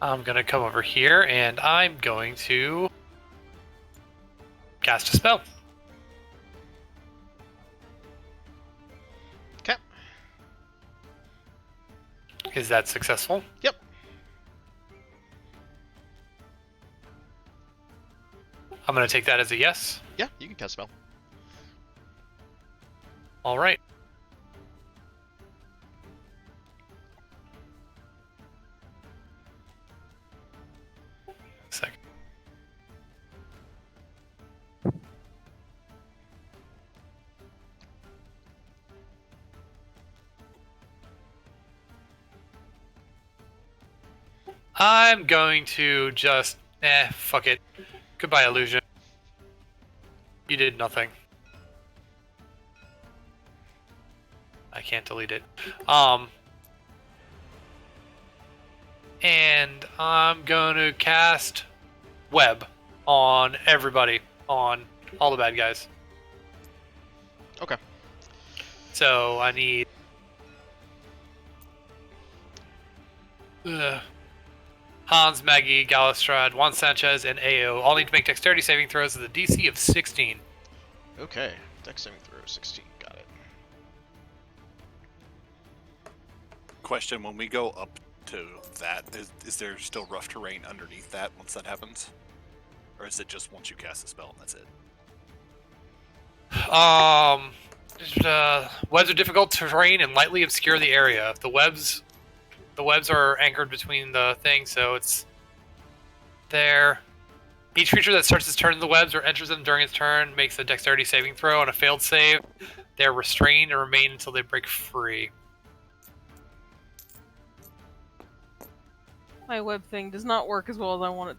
I'm gonna come over here and I'm going to cast a spell. Okay. Is that successful? Yep. I'm gonna take that as a yes. Yeah, you can cast spell. All right. Second. I'm going to just fuck it. Goodbye, illusion. You did nothing. I can't delete it. And I'm going to cast Web on everybody, on all the bad guys. Okay. So I need Hans, Maggie, Galistrad, Juan Sanchez, and AO all need to make dexterity saving throws with a DC of 16. Okay. Dex saving throw 16. Got it. Question: when we go up to that, is there still rough terrain underneath that once that happens, or is it just once you cast a spell and that's it? Webs are difficult terrain and lightly obscure the area. The webs are anchored between the things, so it's there. Each creature that starts its turn in the webs or enters them during its turn makes a dexterity saving throw. On a failed save, they're restrained and remain until they break free. My web thing does not work as well as I want it.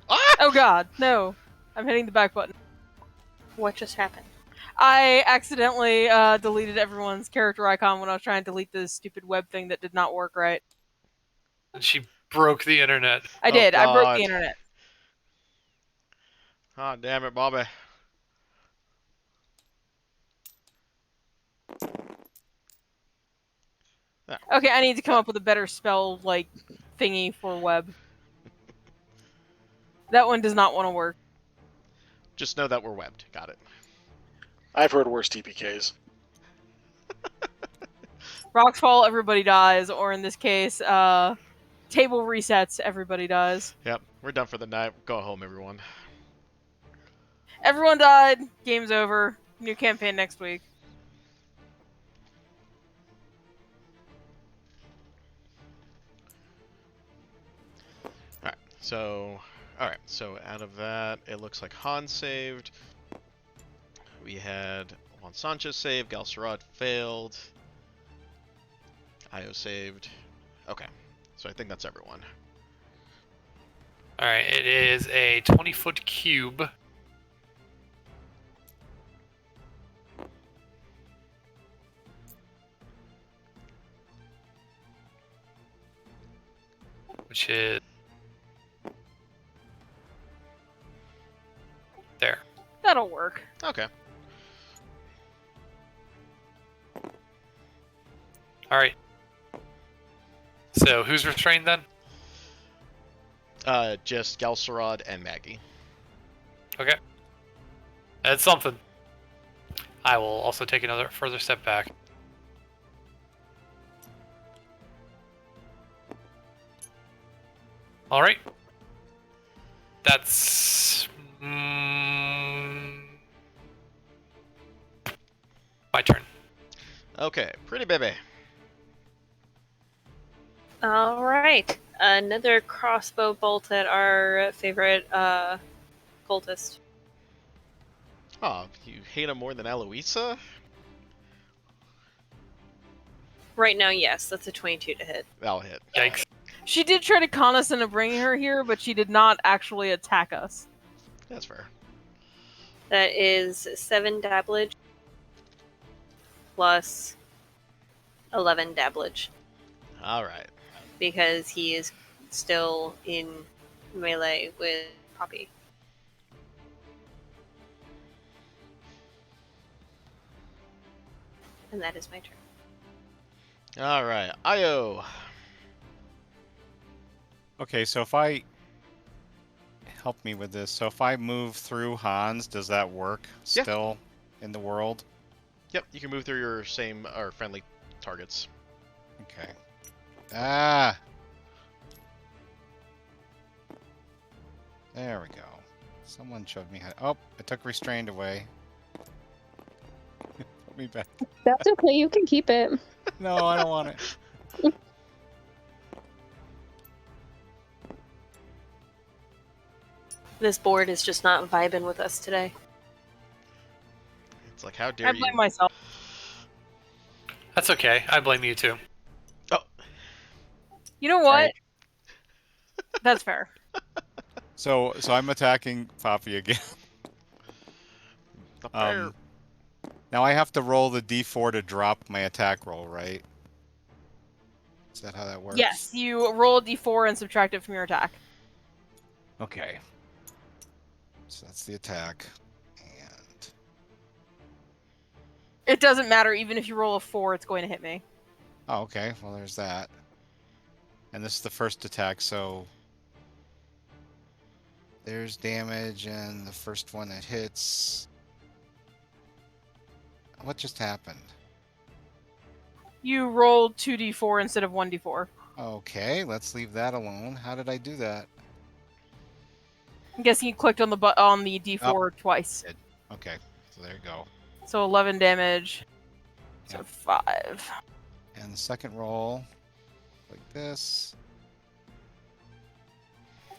Ah! Oh god, no. I'm hitting the back button. What just happened? I accidentally deleted everyone's character icon when I was trying to delete this stupid web thing that did not work right. And she broke the internet. I Oh, did. I broke God. the internet. Ah, damn it, Bobby. Okay, I need to come up with a better spell, like, thingy for web. That one does not want to work. Just know that we're webbed. Got it. I've heard worse TPKs. Rocks fall, everybody dies, or in this case, table resets, everybody dies. Yep, we're done for the night. Go home, everyone. Everyone died, game's over, new campaign next week. Alright, so out of that, it looks like Han saved. We had Juan Sanchez saved, Galcerad failed. Io saved. Okay, so I think that's everyone. Alright, it is a 20-foot cube. Which is there. That'll work. Okay. Alright. So, who's restrained then? Just Galcerad and Maggie. Okay. That's something. I will also take another further step back. Alright. That's... my turn. Okay, pretty baby. All right, another crossbow bolt at our favorite cultist. Oh, you hate him more than Eloisa? Right now, yes, that's a 22 to hit. That'll hit. Yikes. She did try to con us into bringing her here, but she did not actually attack us. That's fair. That is 7 dabblage plus 11 dabblage Alright. because he is still in melee with Poppy. And that is my turn. Alright, Io. Okay, so if I help me with this, so if I move through Hans, does that work Yeah. still in the world? Yep, you can move through your same or friendly targets. Okay. Ah. There we go. Someone showed me how. Oh, I took restrained away. Put me back. That's okay. You can keep it. No, I don't want it. This board is just not vibing with us today. It's like, how dare I you? blame myself. That's okay. I blame you too. You know what? Right. That's fair. So I'm attacking Poppy again. The bear. Now I have to roll the d4 to drop my attack roll, right? Is that how that works? Yes, you roll a d4 and subtract it from your attack. Okay. So that's the attack. And It doesn't matter. Even if you roll a 4, it's going to hit me. Oh, okay. Well, there's that. And this is the first attack, so there's damage, and the first one that hits. What just happened? You rolled 2d4 instead of 1d4. Okay, let's leave that alone. How did I do that? I'm guessing you clicked on the d4 twice. Okay, so there you go. So 11 damage. So Yep. 5. And the second roll, like this.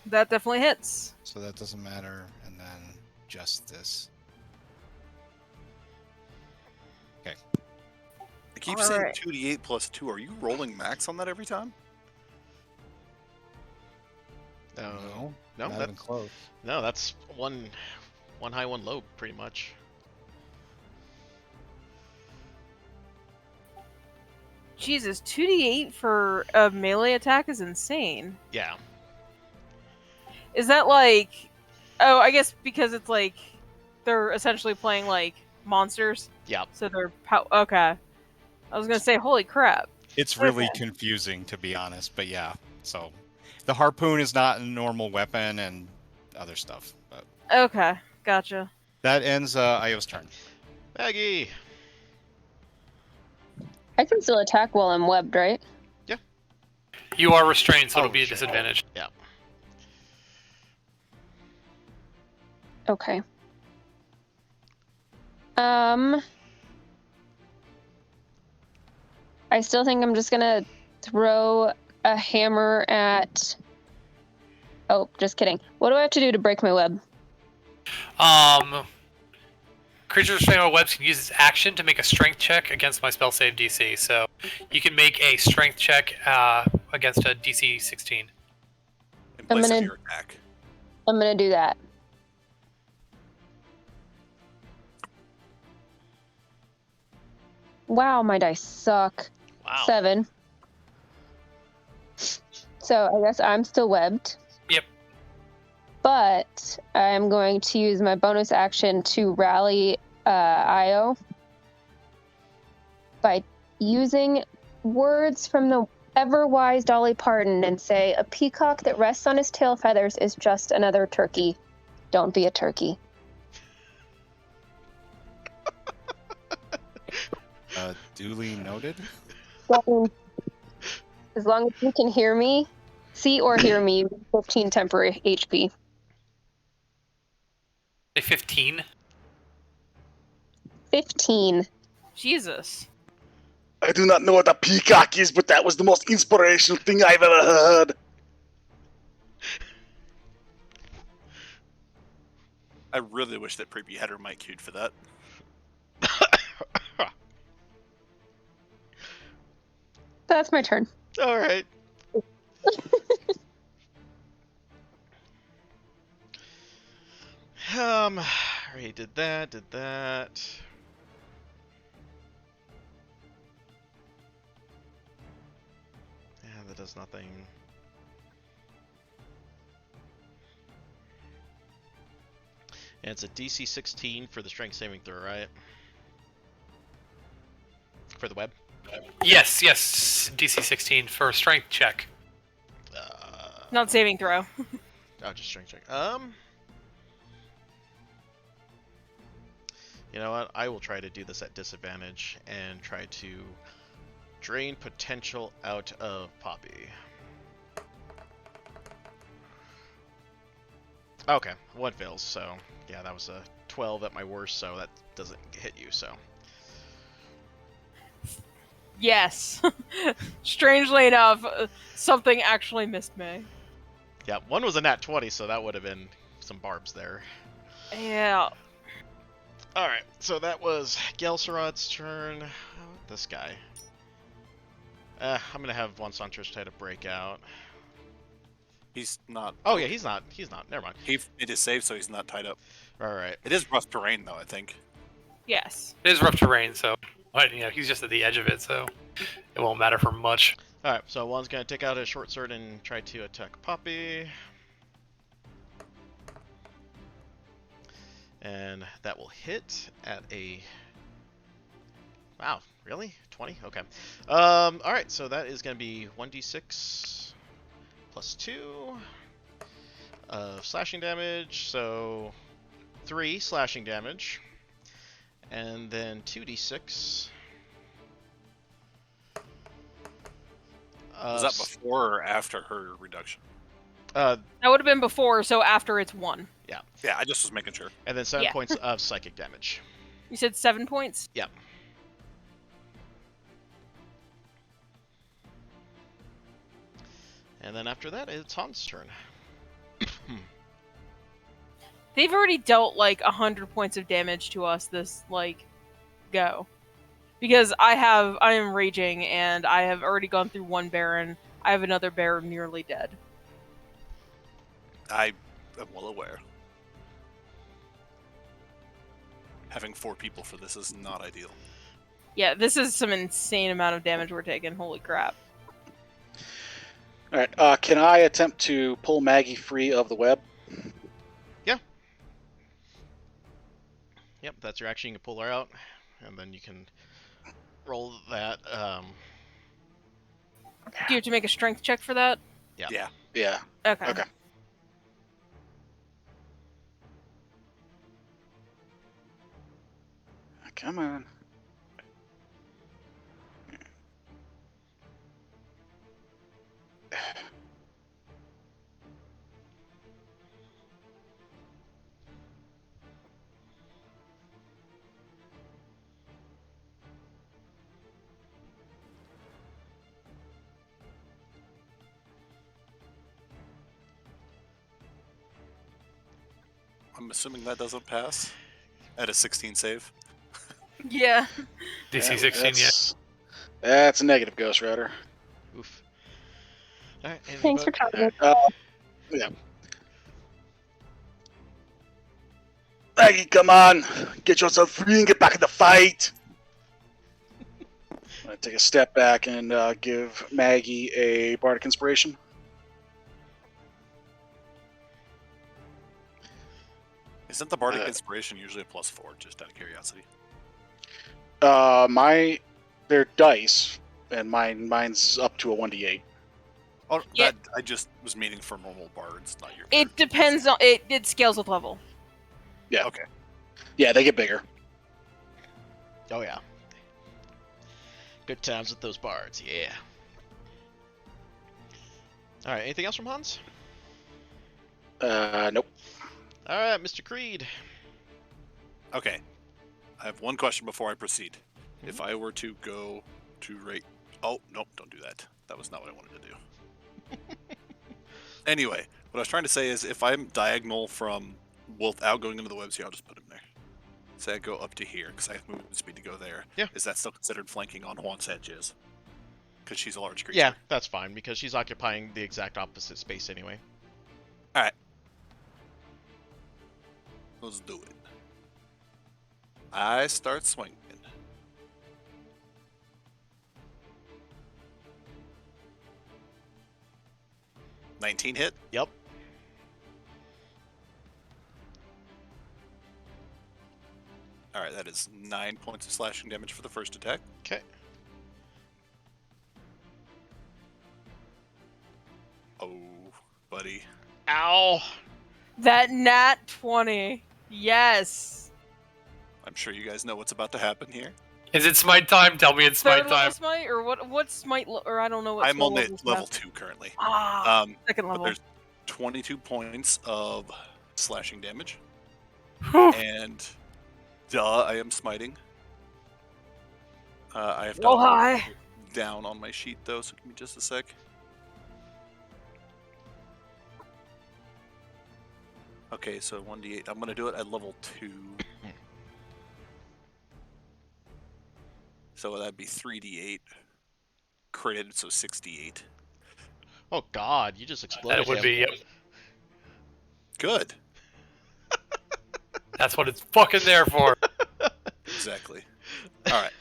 That definitely hits. So that doesn't matter. And then just this. I keep All saying right. 2d8 plus 2. Are you rolling max on that every time? No, not that, even close. no, that's one high, one low, pretty much. Jesus, 2d8 for a melee attack is insane. Yeah. Is that like... Oh, I guess because it's like... They're essentially playing like monsters. Yeah. So they're... Okay. I was gonna say, holy crap. It's really Okay. confusing, to be honest, but yeah. So the harpoon is not a normal weapon and other stuff. But Okay, gotcha. that ends Io's turn. Maggie. I can still attack while I'm webbed, right? You are restrained, so Oh, it'll be a shit. disadvantage. Okay. I still think I'm just gonna throw a hammer at... Oh, just kidding. What do I have to do to break my web? Creatures restrained by webs can use its action to make a strength check against my spell save DC. So you can make a strength check against a DC 16. In I'm place of gonna- your attack. I'm gonna do that. Wow, my dice suck. Wow. 7. So I guess I'm still webbed. Yep. But I'm going to use my bonus action to rally Io by using words from the ever-wise Dolly Parton and say, "A peacock that rests on his tail feathers is just another turkey. Don't be a turkey." Duly noted. So, as long as you can hear me, see or hear me, 15 temporary HP. A 15. 15. Jesus. I do not know what a peacock is, but that was the most inspirational thing I've ever heard. I really wish that Preppy had her mic queued for that. That's my turn. All right. Already did that, Yeah, that does nothing. And it's a DC 16 for the strength saving throw, right? For the web? Yes, DC 16 for a strength check. Not saving throw. Oh, just strength check. You know what? I will try to do this at disadvantage and try to drain potential out of Poppy. Okay, one fails, so yeah, that was a 12 at my worst, so that doesn't hit you, so. Yes. Strangely enough, something actually missed me. Yeah, one was a nat 20, so that would have been some barbs there. Yeah. Alright, so that was Gelserod's turn. Oh, this guy. I'm gonna have Von Santos try to break out. He's not. Oh yeah, he's not. Never mind. He made his save, so he's not tied up. Alright. It is rough terrain, though, I think. Yes. It is rough terrain, so but, you know, he's just at the edge of it, so it won't matter for much. Alright, so one's gonna take out his short sword and try to attack Poppy. And that will hit at a Wow, really? 20? Okay. Alright, so that is going to be 1d6 plus 2 of slashing damage, so 3 slashing damage, and then 2d6. Was that before or after her reduction? That would have been before, so after it's 1. Yeah, I just was making sure. And then 7 Yeah. points of psychic damage. You said 7 points? Yep. And then after that, it's Han's turn. They've already dealt like 100 points of damage to us this go. Because I am raging and I have already gone through one Baron. I have another Baron nearly dead. I am well aware. Having 4 people for this is not ideal. Yeah, this is some insane amount of damage we're taking. Holy crap. All right. Can I attempt to pull Maggie free of the web? Yep, that's your action. You can pull her out, and then you can roll that. Do you have to make a strength check for that? Yeah. Yeah. Okay. Okay. Come on. I'm assuming that doesn't pass at a 16 save. Yeah. DC 16, yeah. That's a negative, Ghost Rider. Oof. Alright, Thanks for telling me. Maggie, come on! Get yourself free and get back in the fight! I take a step back and give Maggie a Bardic Inspiration. Isn't the Bardic Inspiration usually a +4, just out of curiosity? They're dice, and mine's up to a 1d8. Oh, Yeah. I just was meaning for normal bards, not your. It depends on it scales with level. Yeah. Okay. Yeah, they get bigger. Oh yeah. Good times with those bards, yeah. Alright, anything else from Hans? Nope. Alright, Mr. Creed. Okay. I have one question before I proceed. If I were to go to rate... Oh, nope, don't do that. That was not what I wanted to do. Anyway, what I was trying to say is if I'm diagonal from without going into the webs here, I'll just put him there. Say I go up to here, because I have movement speed to go there. Yeah. Is that still considered flanking on Juan's edges? Because she's a large creature. Yeah, that's fine, because she's occupying the exact opposite space anyway. Let's do it. I start swinging. $19 hit. Yep. Alright, that is 9 points of slashing damage for the first attack. Okay. Oh, buddy. Ow! That nat 20. Yes. I'm sure you guys know what's about to happen here. Is it smite time? Tell me it's smite Third time. level smite or what smite or I don't know what. I'm spell only level's level left. 2 currently. Ah, second But level. there's 22 points of slashing damage. Whew. And duh, I am smiting. I have to Roll high. down on my sheet though, so give me just a sec. Okay, so 1d8. I'm gonna do it at level 2. So that'd be 3d8 critted, so 6d8. Oh god, you just exploded That would him. be, yep. Good. That's what it's fucking there for. Exactly. All right.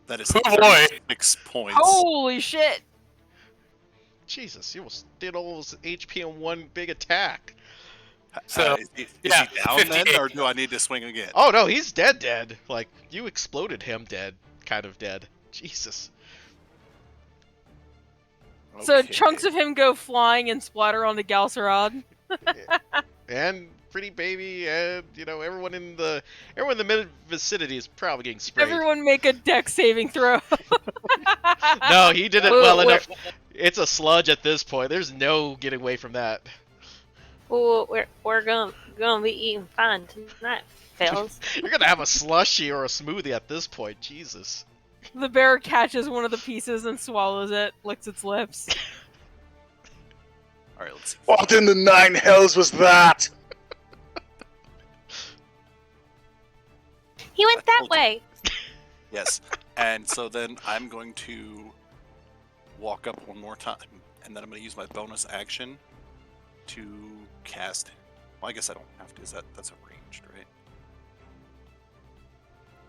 That is Oh, boy. 6 points. Holy shit! Jesus, you almost did all those HP in one big attack. So, is he yeah, down then, 58. or do I need to swing again? Oh no, he's dead. Like, you exploded him dead. Kind of dead. Jesus. So Okay. chunks of him go flying and splatter onto Galcerad. And Pretty Baby and, everyone in the mid vicinity is probably getting sprayed. Everyone make a deck saving throw. No, he did it Wait, well wait. enough. It's a sludge at this point. There's no getting away from that. Well, we're gonna be eating fine tonight, fellas. You're gonna have a slushy or a smoothie at this point. Jesus. The bear catches one of the pieces and swallows it, licks its lips. All right, let's see. What in the nine hells was that? He went that told you. way. Yes, and so then I'm going to walk up one more time, and then I'm going to use my bonus action to cast. Well, I guess I don't have to. That's a ranged, right?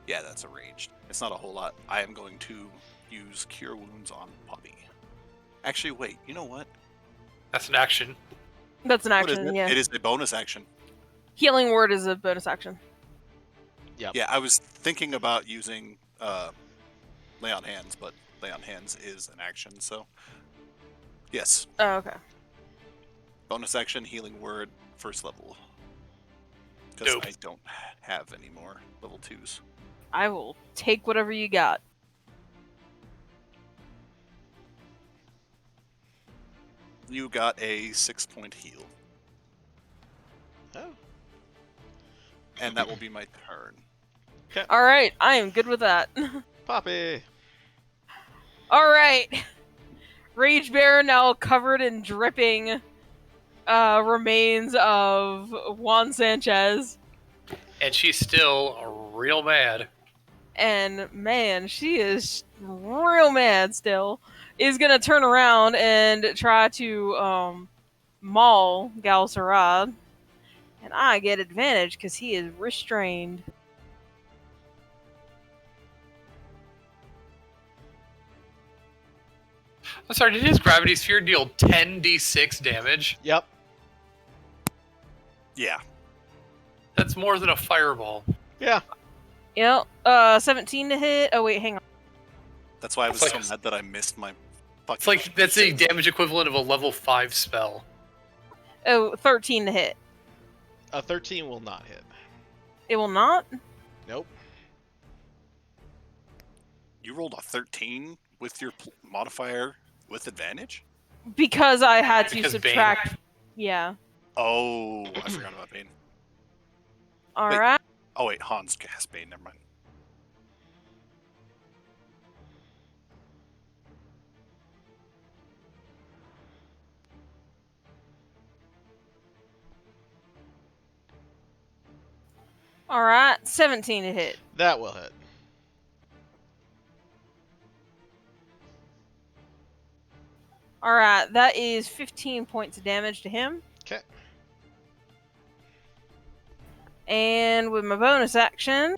Yeah, that's a ranged. It's not a whole lot. I am going to use Cure Wounds on Puppy. Actually, wait. You know what? That's an action. That's an What is action, it? yeah. It is a bonus action. Healing word is a bonus action. Yep. Yeah, I was thinking about using Lay on Hands, but Lay on Hands is an action, so yes. Oh, okay. Bonus action, Healing Word, first level. Because Dope. I don't have any more level 2s. I will take whatever you got. You got a 6-point heal, Oh. and that will be my turn. Alright, I am good with that. Poppy. Alright. Rage Bear now covered in dripping remains of Juan Sanchez. And she's still real mad. And man, she is real mad still. Is gonna turn around and try to maul Galcerad. And I get advantage because he is restrained. I'm sorry, did his gravity sphere deal 10d6 damage? Yep. Yeah. That's more than a fireball. Yeah. Yep. 17 to hit. Oh wait, hang on. That's why I was It's so like- mad that I missed my fucking... It's like, that's a damage equivalent of a level 5 spell. Oh, 13 to hit. A 13 will not hit. It will not? Nope. You rolled a 13 with your modifier with advantage? Because I had to Because Bane. subtract. Yeah. Oh, I forgot about Bane. Alright. Oh wait, Hans cast Bane, never mind. Alright. 17 to hit. That will hit. Alright, that is 15 points of damage to him. 'Kay. And with my bonus action,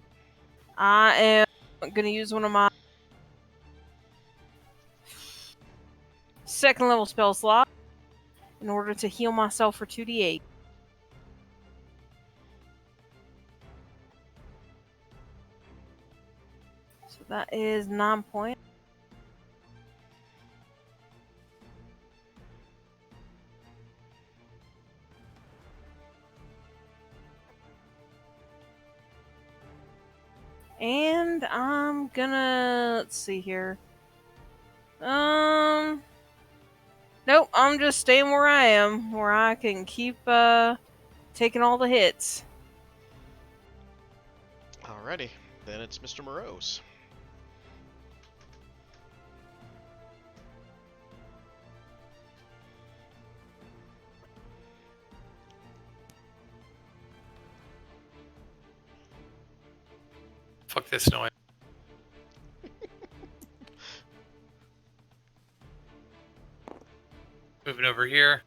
I am going to use one of my second level spell slots in order to heal myself for 2d8. So that is 9 points. And I'm gonna, let's see here. Nope, I'm just staying where I am, where I can keep taking all the hits. Alrighty. Then it's Mr. Morose. Fuck this noise. Moving over here.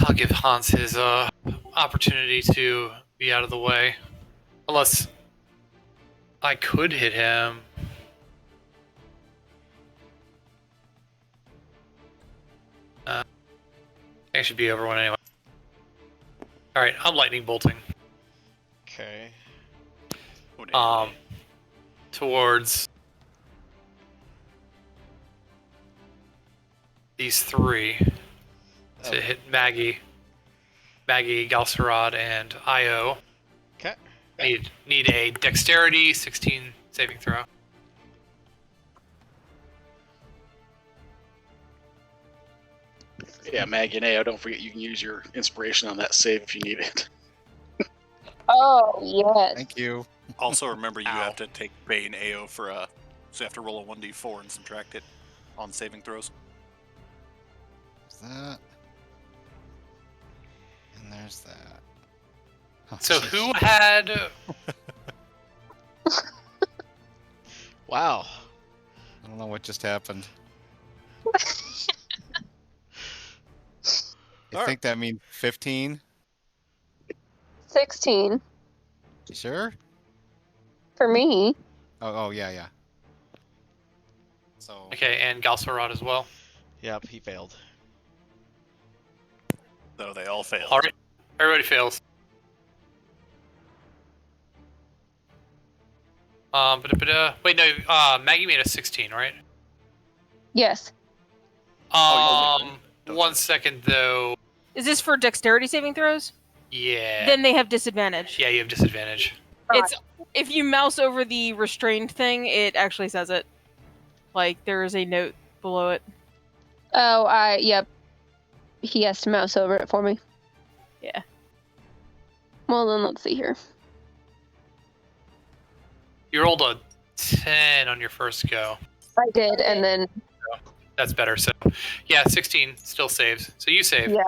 I'll give Hans his opportunity to be out of the way. Unless I could hit him. I should be over one anyway. Alright, I'm lightning bolting. Okay. Towards these three to Okay. hit Maggie, Galcerod, and Io. Okay. Need a dexterity 16 saving throw. Yeah, Maggie and Ao, don't forget you can use your inspiration on that save if you need it. Oh, yes. Thank you. Also, remember you Ow. have to take Bane AO for so you have to roll a 1d4 and subtract it on saving throws. There's that. And there's that. Oh, So jeez. who had? Wow. I don't know what just happened. I Alright. think that means 15. 16 You sure? for me. Oh, yeah. So Okay, and Galcerod as well. Yep, he failed. So they all failed. All right, everybody fails. Wait, no. Maggie made a 16, right? Yes. Oh, you did. 1 second though. Is this for dexterity saving throws? Yeah. Then they have disadvantage. Yeah, you have disadvantage. It's if you mouse over the restrained thing, it actually says it. Like there is a note below it. Oh, yep. He has to mouse over it for me. Yeah. Well, then let's see here. You rolled a 10 on your first go. I did, and then That's better. So, yeah, 16 still saves. So you save. yeah.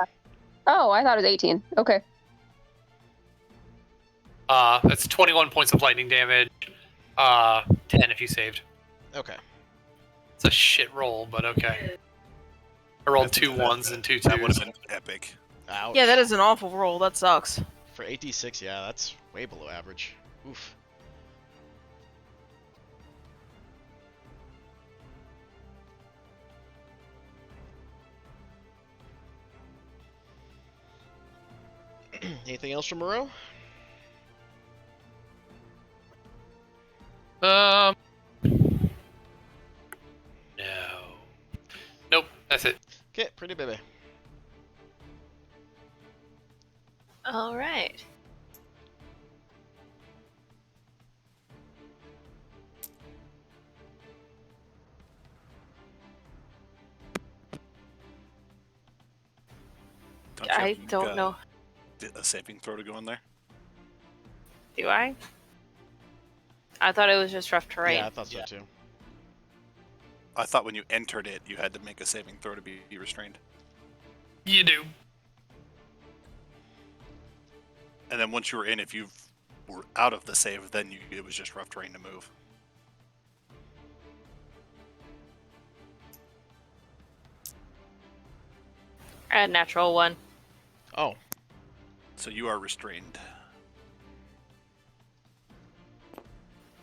Oh, I thought it was 18. Okay. That's 21 points of lightning damage. 10 if you saved. Okay. It's a shit roll, but okay. I rolled 2 1s and 2 That would 2s. have been epic. Ouch. Yeah, that is an awful roll. That sucks. For 8d6, yeah, that's way below average. Oof. Anything else from Moreau? No. Nope, that's it. Okay, pretty baby. All right. Don't you I have, don't know. a saving throw to go in there? Do I? I thought it was just rough terrain. Yeah, I thought so too. I thought when you entered it, you had to make a saving throw to be restrained. You do. And then once you were in, if you were out of the save, then it was just rough terrain to move. I had natural 1. Oh, So you are restrained.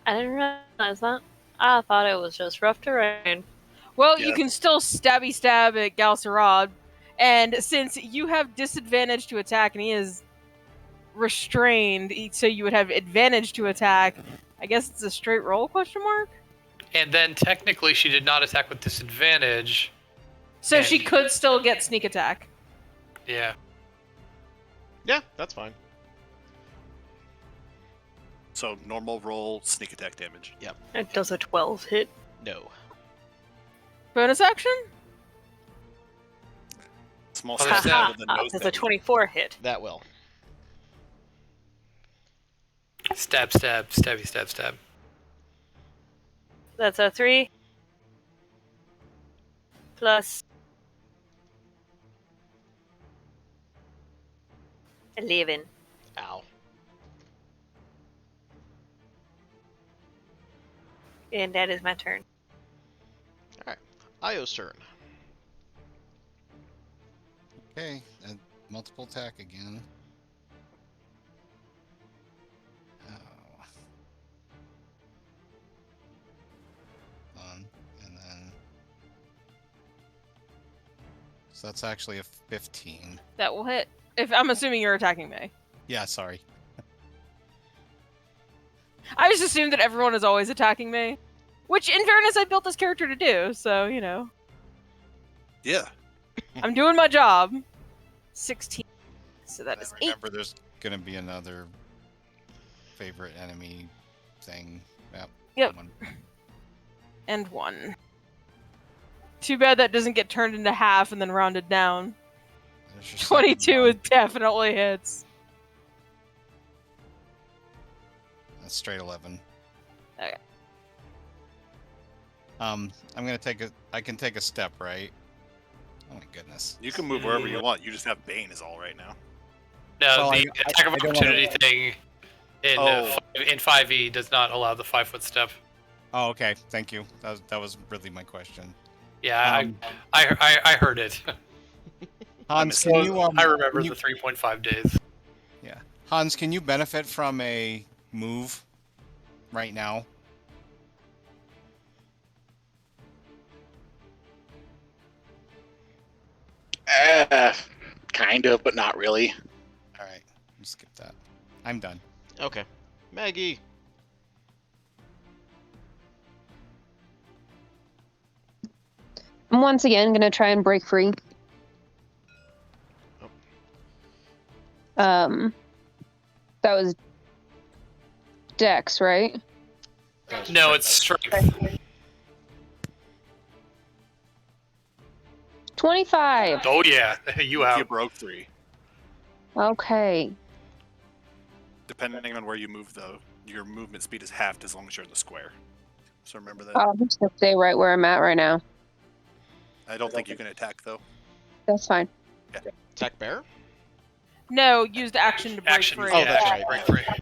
I didn't realize that. I thought it was just rough terrain. Well, Yeah. you can still stabby stab at Galcerod, and since you have disadvantage to attack and he is restrained, so you would have advantage to attack. I guess it's a straight roll question mark. And then technically she did not attack with disadvantage. So And- she could still get sneak attack. Yeah. yeah, that's fine. So normal roll, sneak attack damage. It does a 12 hit. No. Bonus action? Small Oh, stab there's out of the nose. Does a 24 hit. That will. Stab, stab, stabby, stab, stab. That's a 3. Plus 11. Ow. And that is my turn. Io's turn. Okay, and multiple attack again. Oh. So that's actually a 15. That will hit. If I'm assuming you're attacking me. Yeah, sorry. I just assumed that everyone is always attacking me. Which, in fairness, I built this character to do, so, you know. Yeah. I'm doing my job. 16. So that And is 8. remember, there's gonna be another favorite enemy thing. Yep. One. And 1. Too bad that doesn't get turned into half and then rounded down. There's your second 22 one. is definitely hits. That's straight 11. Okay. I'm gonna I can take a step, right? Oh my goodness. You can move wherever you want. You just have Bane is all right now. No, Well, the attack of I don't opportunity thing in Oh. in 5e does not allow the 5-foot step. Oh, okay. Thank you. That was really my question. Yeah, Um, I heard it. Hans, So, can you I remember can you- the 3.5 days. Yeah. Hans, can you benefit from a move right now? Kind of, but not really. All right. We'll skip that. I'm done. Okay. Maggie. I'm once again gonna try and break free. That was Dex, right? No, it's strength. 25. Oh yeah, you You out. broke 3. Okay. Depending on where you move, though, your movement speed is halved as long as you're in the square. So remember that. I'm just gonna stay right where I'm at right now. I don't think you can attack, though. That's fine. Attack bear? No, used action to break Action. free. Oh, yeah, that's action, right. break free.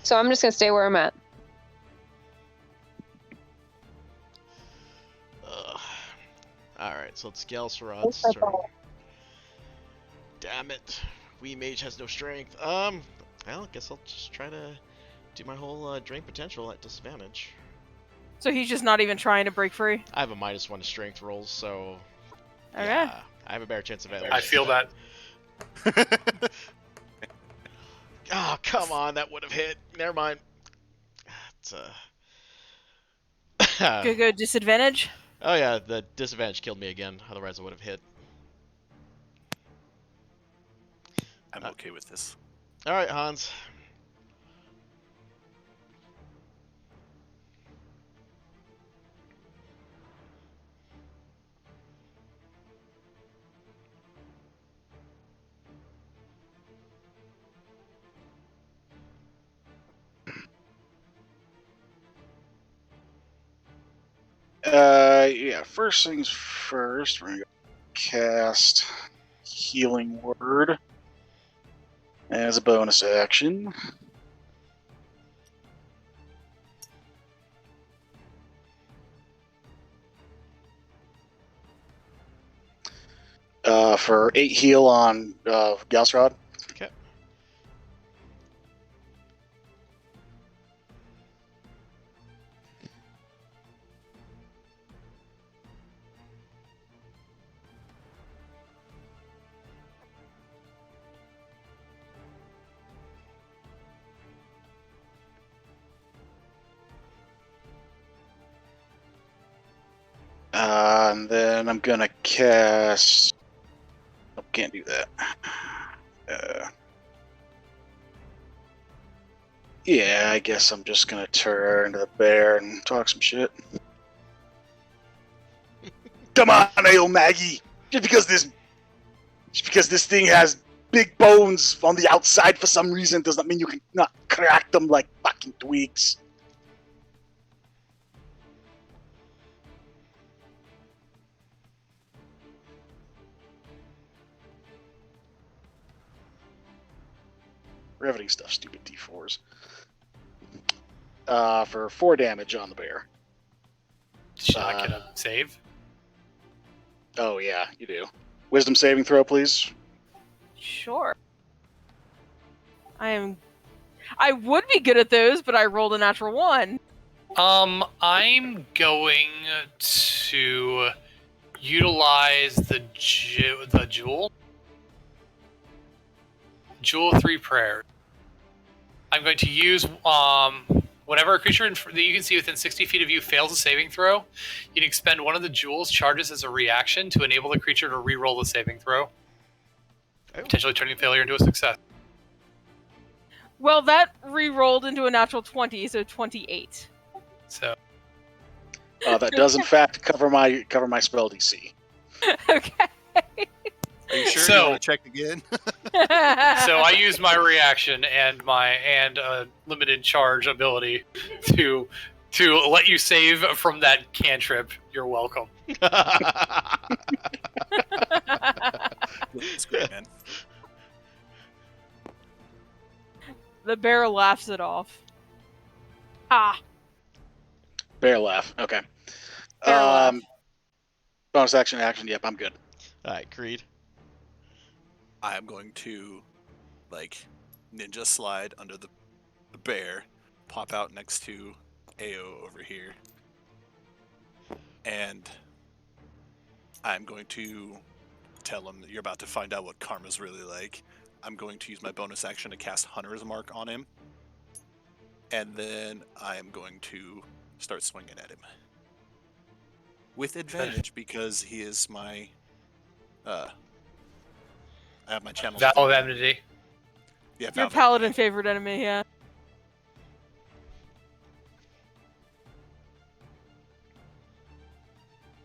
So I'm just gonna stay where I'm at. Alright, so it's Galcerod's turn. Damn it. Wee Mage has no strength. Well, I guess I'll just try to do my whole drain potential at disadvantage. So he's just not even trying to break free. I have a -1 to strength rolls, so Okay. yeah, I have a better chance of it. I feel that. Oh, come on, that would have hit. Never mind. It's Good disadvantage. Oh yeah, the disadvantage killed me again. Otherwise, I would have hit. I'm okay with this. All right, Hans. Yeah, first things first, we're gonna cast Healing Word as a bonus action. For 8 heal on Galsrod. Okay. And then I'm gonna cast. Oh, can't do that. Yeah, I guess I'm just gonna turn to the bear and talk some shit. Come on, Ale Maggie! Just because this thing has big bones on the outside for some reason does not mean you can not crack them like fucking twigs. Riveting stuff, stupid D4s. For 4 damage on the bear. Should I get a save? Oh yeah, you do. Wisdom saving throw, please. Sure. I would be good at those, but I rolled a natural 1. I'm going to utilize the jewel. Jewel of 3 prayers. I'm going to use whenever a creature that you can see within 60 feet of you fails a saving throw, you can expend one of the jewel's charges as a reaction to enable the creature to re-roll the saving throw, potentially turning failure into a success. Well, that re-rolled into a natural 20, so 28. So That does in fact cover my spell DC. Okay. Are you sure So- you want to check again? So I use my reaction and limited charge ability to let you save from that cantrip. You're welcome. That's great, man. The bear laughs it off. Ah. Bear laugh. Okay. Bear laugh. Bonus action. Yep, I'm good. Alright, Creed. I am going to, like, ninja slide under the bear, pop out next to AO over here, and I'm going to tell him that you're about to find out what karma's really like. I'm going to use my bonus action to cast Hunter's Mark on him, and then I am going to start swinging at him. With advantage, because he is my, I have my channel. Vow of Enmity. Yeah, Your Vow of paladin favorite enemy, yeah.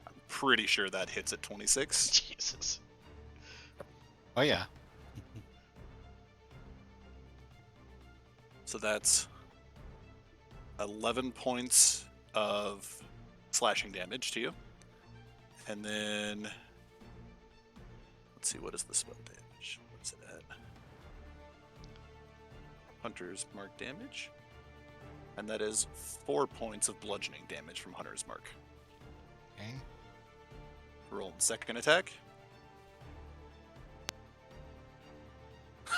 I'm pretty sure that hits at 26. Jesus. Oh yeah. So that's 11 points of slashing damage to you. And then, let's see, what is the spell damage? What's it at? Hunter's Mark damage. And that is 4 points of bludgeoning damage from Hunter's Mark. Okay. Roll the second attack.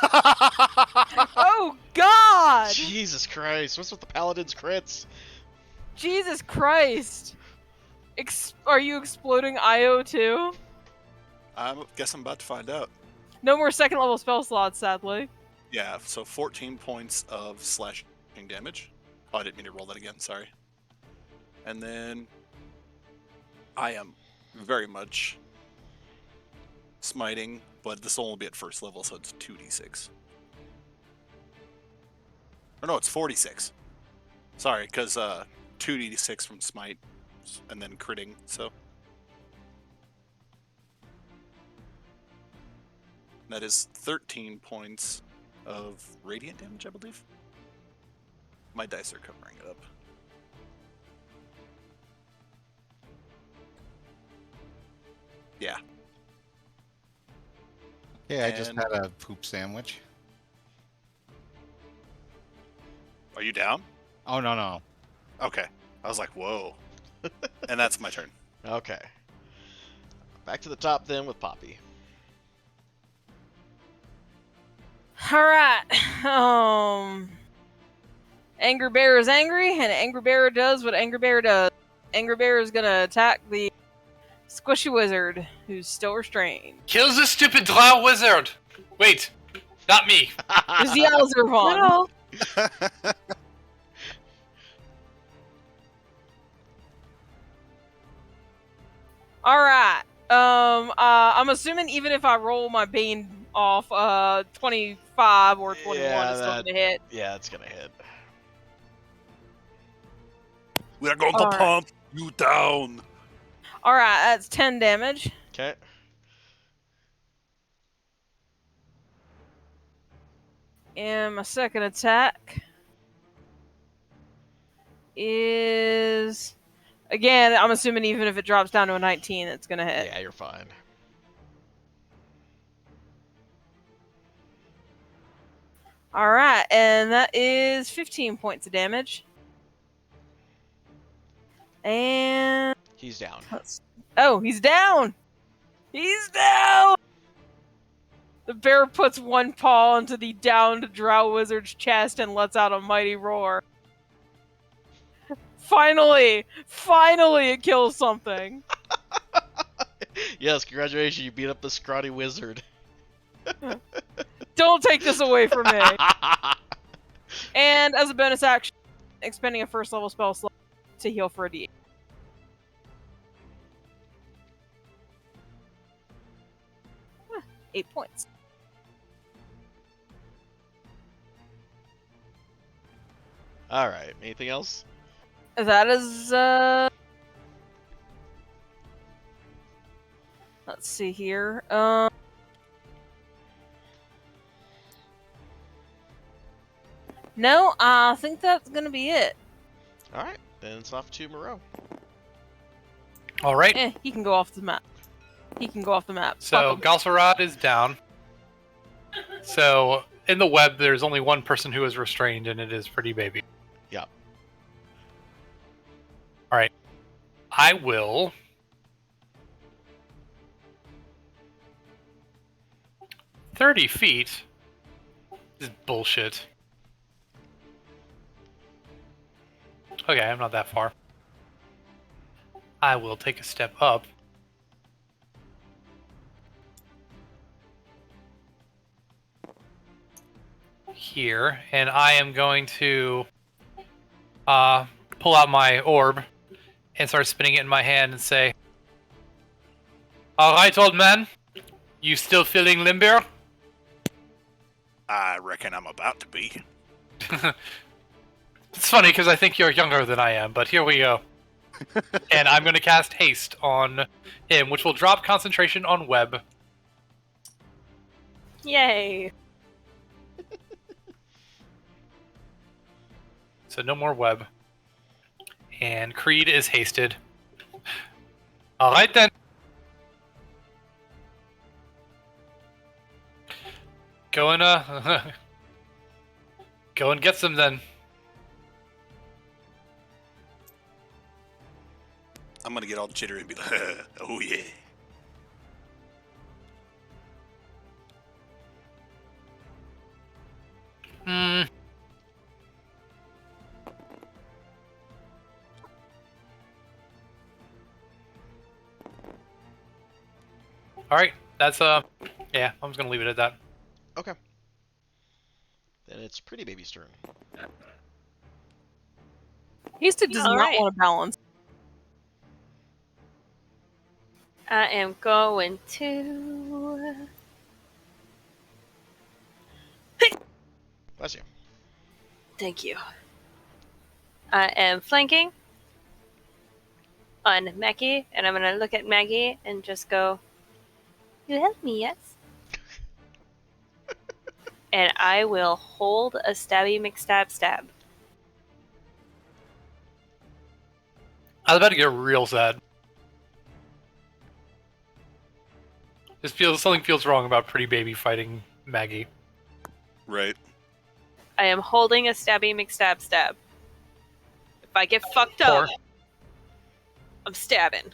Oh, God! Jesus Christ, what's with the Paladin's crits? Jesus Christ! Are you exploding IO too? I guess I'm about to find out. No more second level spell slots, sadly. Yeah, so 14 points of slashing damage. Oh, I didn't mean to roll that again, sorry. And then I am very much smiting, but this will only be at first level, so it's 2d6. Or no, it's 46. Sorry, because 2d6 from smite, and then critting, so. That is 13 points of radiant damage, I believe. My dice are covering it up. Yeah. Yeah, I just And- had a poop sandwich. Are you down? Oh no. Okay. I was like, whoa. And that's my turn. Okay. Back to the top then with Poppy. Alright. Angry Bear is angry, and Angry Bear does what Angry Bear does. Angry Bear is gonna attack the Squishy Wizard, who's still restrained. Kill the stupid drow wizard! Wait, not me. There's the Alzervon. No. Alright. I'm assuming even if I roll my Bane off 25 or 21, Yeah, it's still that- gonna hit. Yeah, it's gonna hit. We're going to Alright. pump you down. Alright, that's 10 damage. Okay. And my second attack is... Again, I'm assuming even if it drops down to a 19, it's gonna hit. Yeah, you're fine. Alright, and that is 15 points of damage. And... He's down. Oh, he's down! He's down! The bear puts one paw into the downed drow wizard's chest and lets out a mighty roar. Finally! Finally it kills something! Yes, congratulations, you beat up the scrawny wizard. Don't take this away from me. And as a bonus action, expending a first level spell slot to heal for a D8. Ah, 8 points. Alright, anything else? That is, let's see here. No, I think that's gonna be it. Alright, then it's off to Moreau. All right. He can go off the map. He can go off the map. So Fuck him. Galcerad is down. So in the web, there's only one person who is restrained, and it is Pretty Baby. Yep. All right. I will. "30 feet" is bullshit. Okay, I'm not that far. I will take a step up. Here, and I am going to pull out my orb and start spinning it in my hand and say, "Alright, old man, you still feeling limber?" I reckon I'm about to be. It's funny because I think you're younger than I am, but here we go. And I'm going to cast haste on him, which will drop concentration on web. Yay. So no more web. And Creed is hasted. Alright then. Go and go and get some then. I'm gonna get all jittery and be like, oh yeah. Hmm. Alright, that's yeah, I'm just gonna leave it at that. Okay. Then it's Pretty Baby's turn. Hasted does All not right. want to balance. I am going to. Bless you. Thank you. I am flanking on Maggie, and I'm gonna look at Maggie and just go, "You help me, yes?" And I will hold a stabby McStab stab. I was about to get real sad. Something feels wrong about Pretty Baby fighting Maggie. Right. I am holding a stabby McStab stab. If I get fucked up, Poor. I'm stabbing.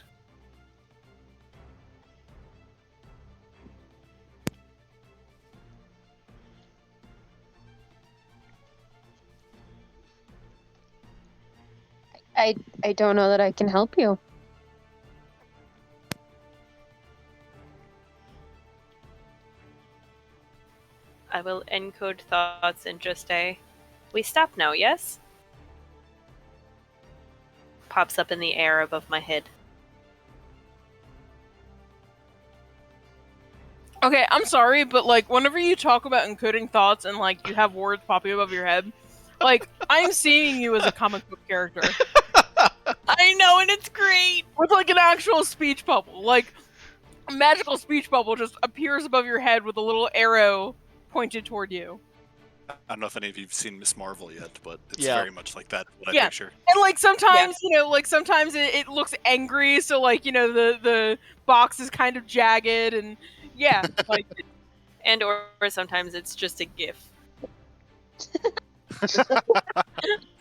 I don't know that I can help you. I will encode thoughts in just a. We stop now, yes? Pops up in the air above my head. Okay, I'm sorry, but like whenever you talk about encoding thoughts and like you have words popping above your head, like I'm seeing you as a comic book character I know, and it's great! with like an actual speech bubble. Like a magical speech bubble just appears above your head with a little arrow pointed toward you. I don't know if any of you've seen Miss Marvel yet, but it's Yeah. very much like that. What I Yeah. picture. And like sometimes, you know, like sometimes it looks angry, so like, you know, the box is kind of jagged and yeah, like And or sometimes it's just a GIF.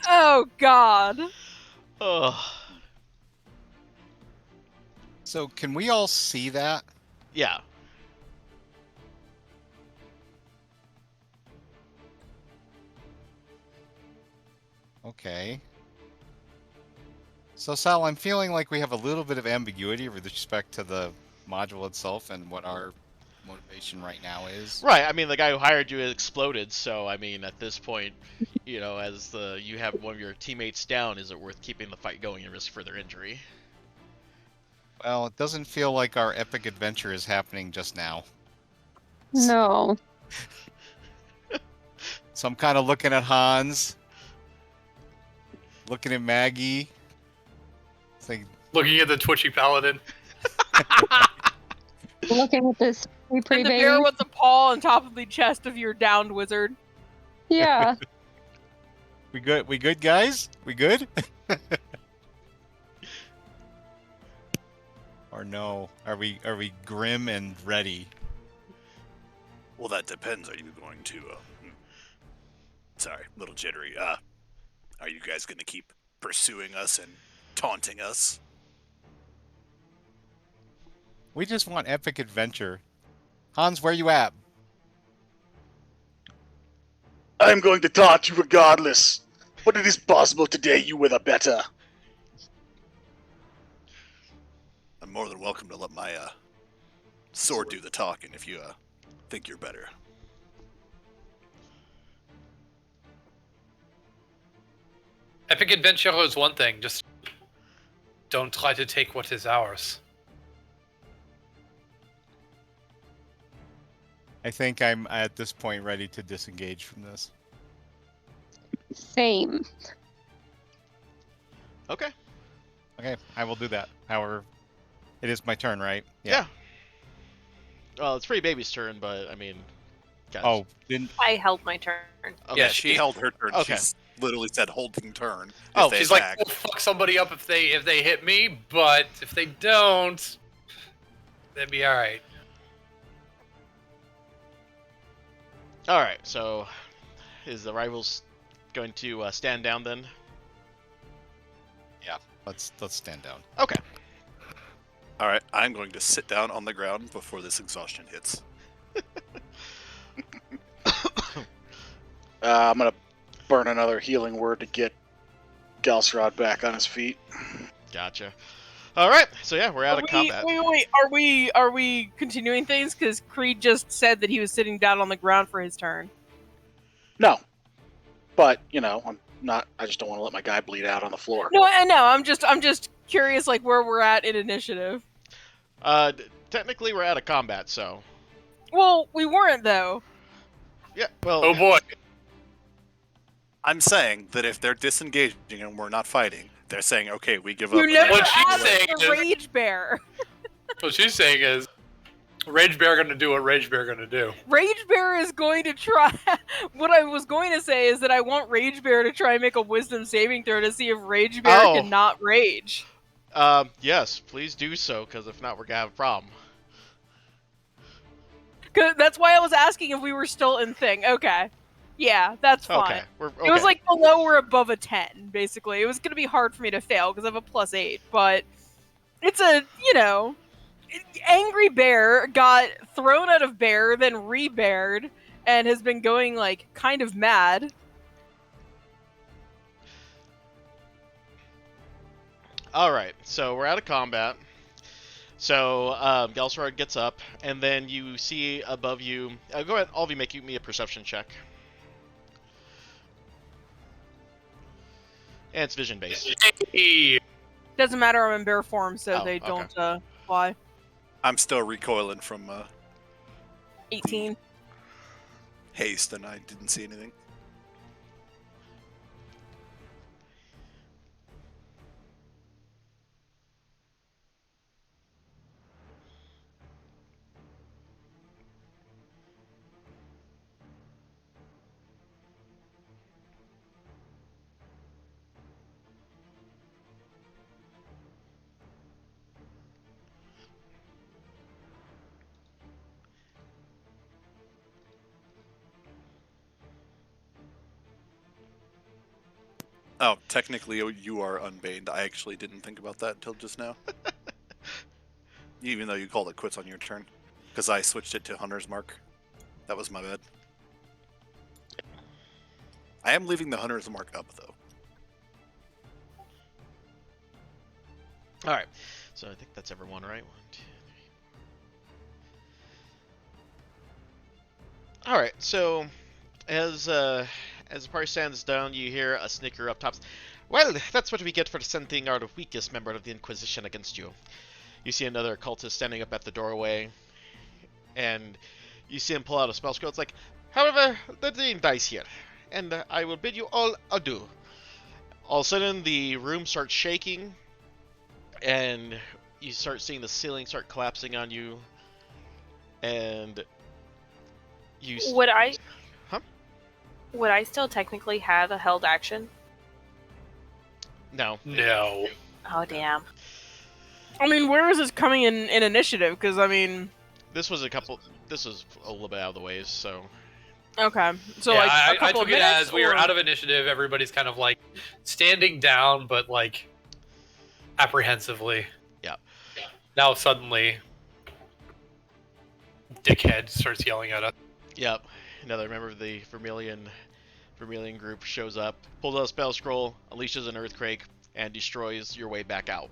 oh god. Oh. So can we all see that? Yeah. Okay. So Sal, I'm feeling like we have a little bit of ambiguity with respect to the module itself and what our motivation right now is. Right. I mean, the guy who hired you exploded, so I mean, at this point, as you have one of your teammates down, is it worth keeping the fight going and risk further injury? Well, it doesn't feel like our epic adventure is happening just now. No. So I'm kind of looking at Hans, looking at Maggie. It's like, Looking at the twitchy paladin. Looking at this pretty And the baby. bear with the paw on top of the chest of your downed wizard. Yeah. we good? We good, guys? We good? Or no? Are we grim and ready? Well, that depends. Are you going to? Sorry, a little jittery. Are you guys going to keep pursuing us and taunting us? We just want epic adventure. Hans, where you at? I'm going to taunt you regardless. But it is possible today you were the better. I'm more than welcome to let my sword do the talking if you think you're better. Epic adventure is one thing, just don't try to take what is ours. I think I'm at this point ready to disengage from this. Same. Okay. Okay, I will do that. However, it is my turn, right? Yeah. Well, it's Pretty Baby's turn, but I mean. Guys. Oh, didn't I held my turn. Okay. Yeah, she held her turn. Okay. She's literally said holding turn. if Oh, they She's attack. like, we'll fuck somebody up if they hit me, but if they don't, they'd be alright. All right. So, is the rivals going to stand down then? let's stand down. Okay. All right, I'm going to sit down on the ground before this exhaustion hits. I'm going to burn another healing word to get Galsrod back on his feet. Gotcha. All right. So yeah, we're out of combat. Wait. Are we continuing things? Because Creed just said that he was sitting down on the ground for his turn. No. But, I'm not. I just don't want to let my guy bleed out on the floor. No, I know. I'm just curious, like where we're at in initiative. Technically, we're out of combat, so Well, we weren't though. yeah. Well. Oh boy. I'm saying that if they're disengaging and we're not fighting, they're saying, okay, we give You up. never What she's asked saying the is- Rage Bear. What she's saying is, Rage Bear gonna do what Rage Bear gonna do. Rage Bear is going to try. What I was going to say is that I want Rage Bear to try and make a Wisdom saving throw to see if Rage Bear Oh. can not rage. Yes, please do so, because if not, we're gonna have a problem. 'Cause that's why I was asking if we were still in thing. Okay. Yeah, that's fine. Okay. Okay. It was like below or above a 10, basically. It was going to be hard for me to fail because I have a +8, but it's a, Angry Bear got thrown out of bear, then re-beared, and has been going, like, kind of mad. All right. So we're out of combat. So Galsrod gets up, and then you see above you. Go ahead, all of you, make me a perception check. And it's vision based. Hey. Doesn't matter, I'm in bear form, so Oh, they okay. don't fly. I'm still recoiling from 18. haste, and I didn't see anything. Oh, technically you are unbaned. I actually didn't think about that until just now. Even though you called it quits on your turn. Because I switched it to Hunter's Mark. That was my bad. I am leaving the Hunter's Mark up, though. All right. So I think that's everyone, right? 1, 2, 3, 4, All right. So, as the party stands down, you hear a snicker up top. Well, that's what we get for sending our weakest member of the Inquisition against you. You see another cultist standing up at the doorway, and you see him pull out a spell scroll. It's like, however, the dream dies here, and I will bid you all adieu. All of a sudden, the room starts shaking, and you start seeing the ceiling start collapsing on you, and you... Would I? Huh? Would I still technically have a held action? No. No. Oh damn. I mean, where is this coming in initiative? Because I mean, This was a little bit out of the ways, so... okay, so Yeah, like a I couple took of it minutes, as we were or- out of initiative. Everybody's kind of like standing down, but like apprehensively. Yeah. Now suddenly, dickhead starts yelling at us. Yep. Another member of the Vermilion group shows up, pulls out a spell scroll, unleashes an earthquake, and destroys your way back out.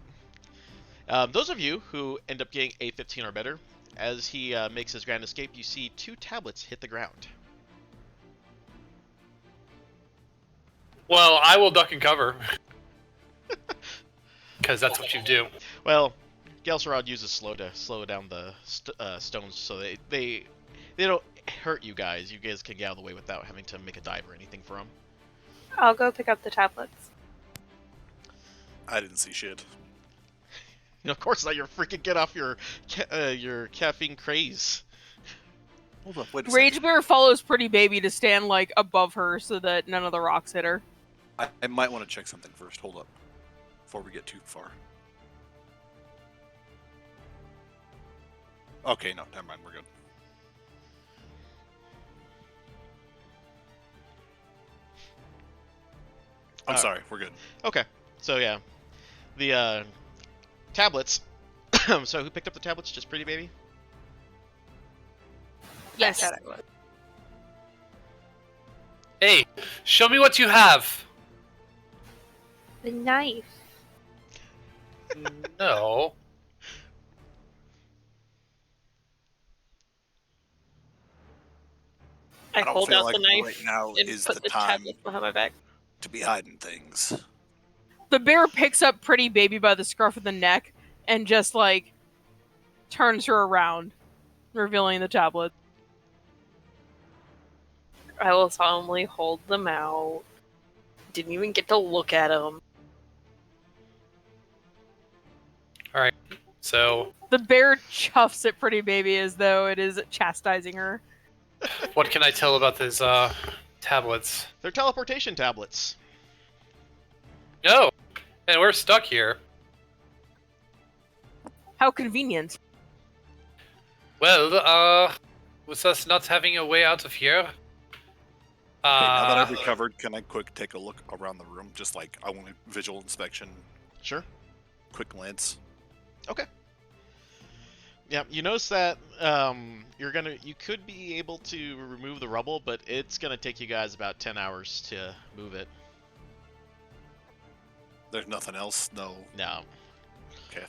Those of you who end up getting a 15 or better, as he makes his grand escape, you see 2 tablets hit the ground. Well, I will duck and cover. Because that's what you do. Well, Gelserod uses slow down the stones so they don't hurt you guys. You guys can get out of the way without having to make a dive or anything for them. I'll go pick up the tablets. I didn't see shit. Of course not. You're freaking get off your caffeine craze. Hold up, wait a second. Ragebear follows Pretty Baby to stand like above her so that none of the rocks hit her. I might want to check something first. Hold up. Before we get too far. Okay, no, never mind. We're good. I'm sorry. We're good. Okay, so yeah, the tablets. So who picked up the tablets? Just Pretty Baby? Yes. Hey, show me what you have. The knife. No. I don't hold feel out like the knife right now and is put the the time tablet behind my back. to be hiding things. The bear picks up Pretty Baby by the scruff of the neck and just like turns her around, revealing the tablet. I will solemnly hold them out. Didn't even get to look at them. So, The bear chuffs at Pretty Baby as though it is chastising her. what can I tell about these tablets? They're teleportation tablets. No. And we're stuck here. How convenient. Well, with us not having a way out of here. Okay, now that I've recovered, can I quick take a look around the room? Just like, I want a visual inspection, Sure. quick glance. Okay. Yeah, you notice that you could be able to remove the rubble, but it's gonna take you guys about 10 hours to move it. There's nothing else? No. No. Okay.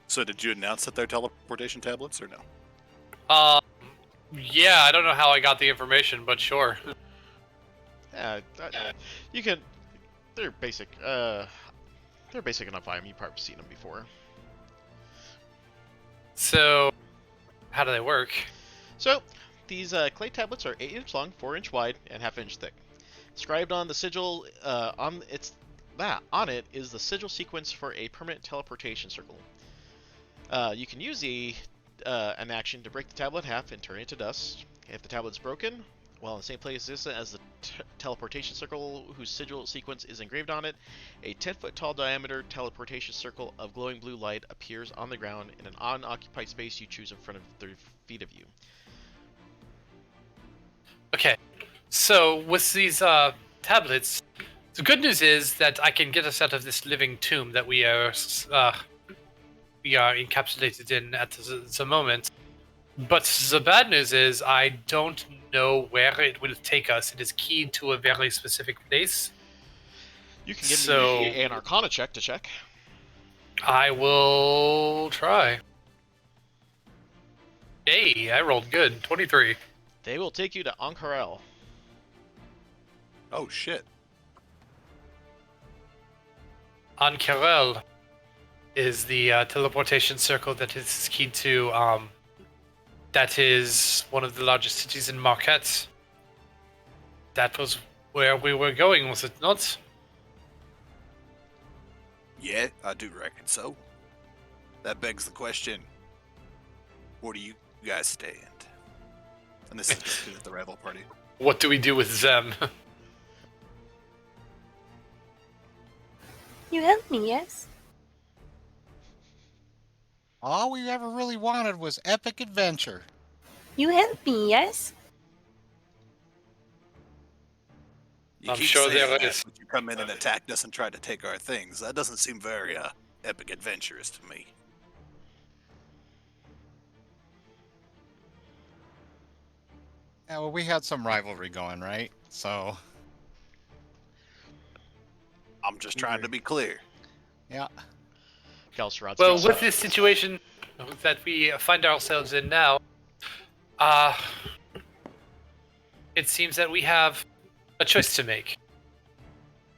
So did you announce that they're teleportation tablets or no? Yeah, I don't know how I got the information, but sure. Yeah, you can. They're basic. They're basic enough item. You've probably seen them before. So, how do they work? So, these clay tablets are 8-inch long, 4-inch wide, and half-inch thick. Inscribed on the sigil, on it is the sigil sequence for a permanent teleportation circle. You can use an action to break the tablet in half and turn it into dust. If the tablet's broken, while in the same place as the teleportation circle whose sigil sequence is engraved on it, a 10-foot tall diameter teleportation circle of glowing blue light appears on the ground in an unoccupied space you choose in front of 30 feet of you. Okay, so with these tablets, the good news is that I can get us out of this living tomb that we are encapsulated in at the moment. But the bad news is I don't know where it will take us. It is keyed to a very specific place. You can give So- me an Arcana check to check. I will try. Hey, I rolled good. 23. They will take you to Ank'Harel. Oh shit. Ank'Harel is the teleportation circle that is key to. That is one of the largest cities in Marquette. That was where we were going, was it not? Yeah, I do reckon so. That begs the question, where do you guys stand? And this is directed at the rival party. What do we do with them? You helped me, yes? All we ever really wanted was epic adventure. You helped me, yes? You I'm keep sure saying there that, is. but you come in and attack us and try to take our things. That doesn't seem very epic adventurous to me. Yeah, well, we had some rivalry going, right? So, I'm just trying to be clear. yeah. Galsarad Well, speaks with up. this situation that we find ourselves in now, it seems that we have a choice to make.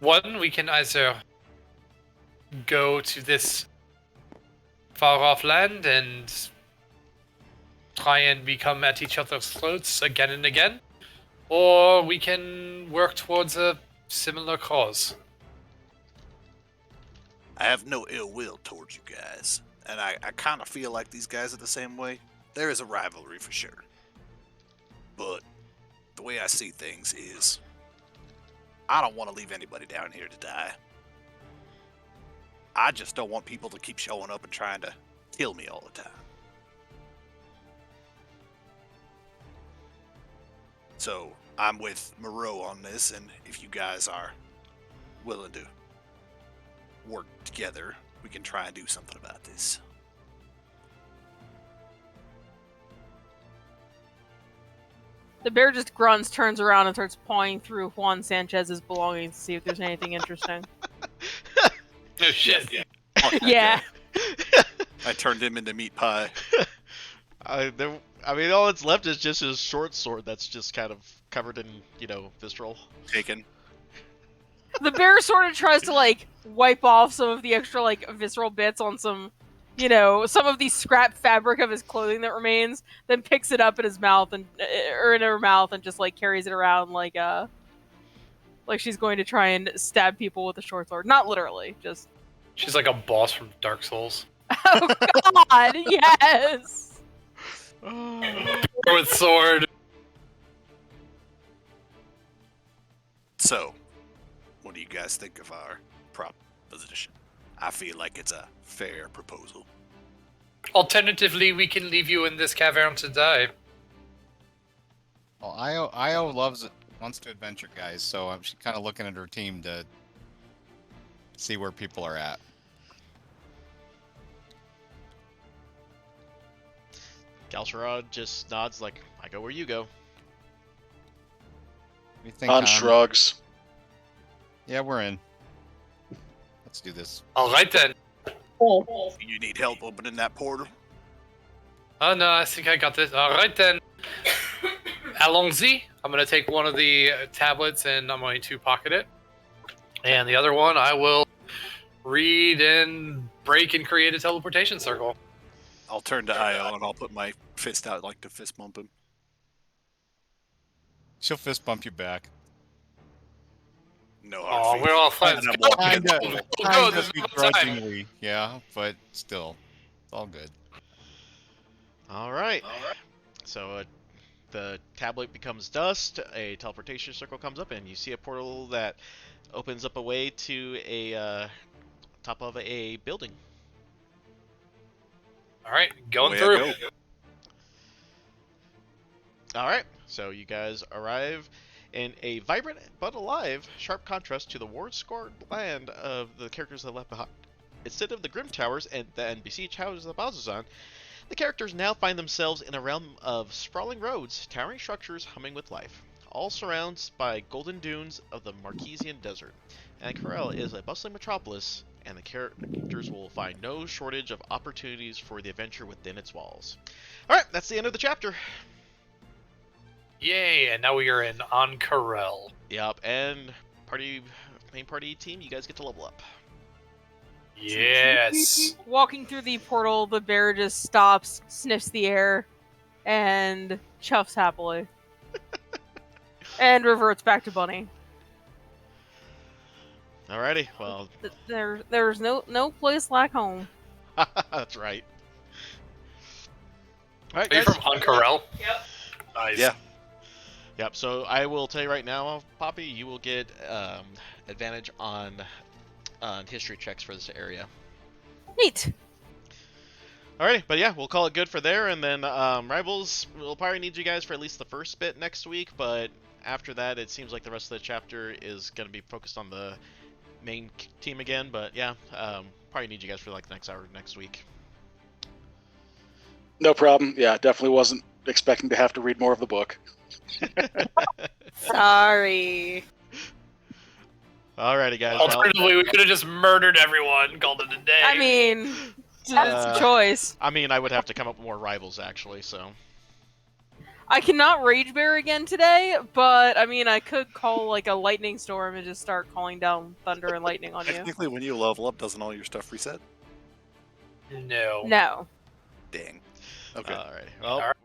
One, we can either go to this far-off land and try and become at each other's throats again and again, or we can work towards a similar cause. I have no ill will towards you guys, and I kind of feel like these guys are the same way. There is a rivalry for sure. But the way I see things is, I don't want to leave anybody down here to die. I just don't want people to keep showing up and trying to kill me all the time. So I'm with Moreau on this, and if you guys are willing to work together, we can try and do something about this. The bear just grunts, turns around, and starts pawing through Juan Sanchez's belongings to see if there's anything interesting. No shit. Yeah. I turned him into meat pie. I mean, all that's left is just his short sword that's just kind of covered in, visceral. Taken. The bear sort of tries to, like, wipe off some of the extra, like, visceral bits on some, some of the scrap fabric of his clothing that remains, then picks it up in his mouth or in her mouth and just, like, carries it around like she's going to try and stab people with a short sword. Not literally, just... She's like a boss from Dark Souls. Oh, God, yes! With sword. So, what do you guys think of our proposition? I feel like it's a fair proposal. Alternatively, we can leave you in this cavern to die. Well, Io wants to adventure, guys. So I'm kind of looking at her team to see where people are at. Galsarad just nods like, I go where you go. What do you think, On Han? shrugs. Yeah, we're in. Let's do this. Alright then. You need help opening that portal? Oh no, I think I got this. Alright then. Allons-y. I'm going to take one of the tablets and I'm going to pocket it. And the other one I will read and break and create a teleportation circle. I'll turn to Io and I'll put my fist out like to fist bump him. She'll fist bump you back. No Oh, hard we're all feelings. friends. And I'm walking in the Kinda. portal. Go, there's no time. Begrudgingly, yeah, but still, it's all good. All right. So the tablet becomes dust. A teleportation circle comes up, and you see a portal that opens up a way to a top of a building. Alright, going Way I through. go. All right. So you guys arrive in a vibrant but alive, sharp contrast to the war-scarred land of the characters that left behind. Instead of the grim towers and the NBC houses of Bazazan, the characters now find themselves in a realm of sprawling roads, towering structures humming with life, all surrounded by golden dunes of the Marquesian Desert. Ank'Harel is a bustling metropolis, and the characters will find no shortage of opportunities for the adventure within its walls. Alright, that's the end of the chapter. Yay! And now we are in Ank'Harel. Yep, and main party team, you guys get to level up. Yes. Walking through the portal, the bear just stops, sniffs the air, and chuffs happily. And reverts back to Bunny. Alrighty, well, There's no place like home. that's right. Alright, Are you guys. from Ank'Harel? Yep. Nice. Yeah. Yep, so I will tell you right now, Poppy, you will get advantage on history checks for this area. Neat. Alrighty, but yeah, we'll call it good for there, and then Rivals, we'll probably need you guys for at least the first bit next week, but after that, it seems like the rest of the chapter is going to be focused on the main team again, but yeah, probably need you guys for like the next hour next week. No problem. Yeah, definitely wasn't expecting to have to read more of the book. Sorry. Alrighty, guys. Well, Alternatively, we could have just murdered everyone, called it a day. I mean, it's a choice. I mean, I would have to come up with more Rivals, actually, so. I cannot Rage Bear again today, but I mean, I could call like a lightning storm and just start calling down thunder and lightning on you. Technically, when you level up, doesn't all your stuff reset? No. No. Dang. Okay. Alright. Well, Alright.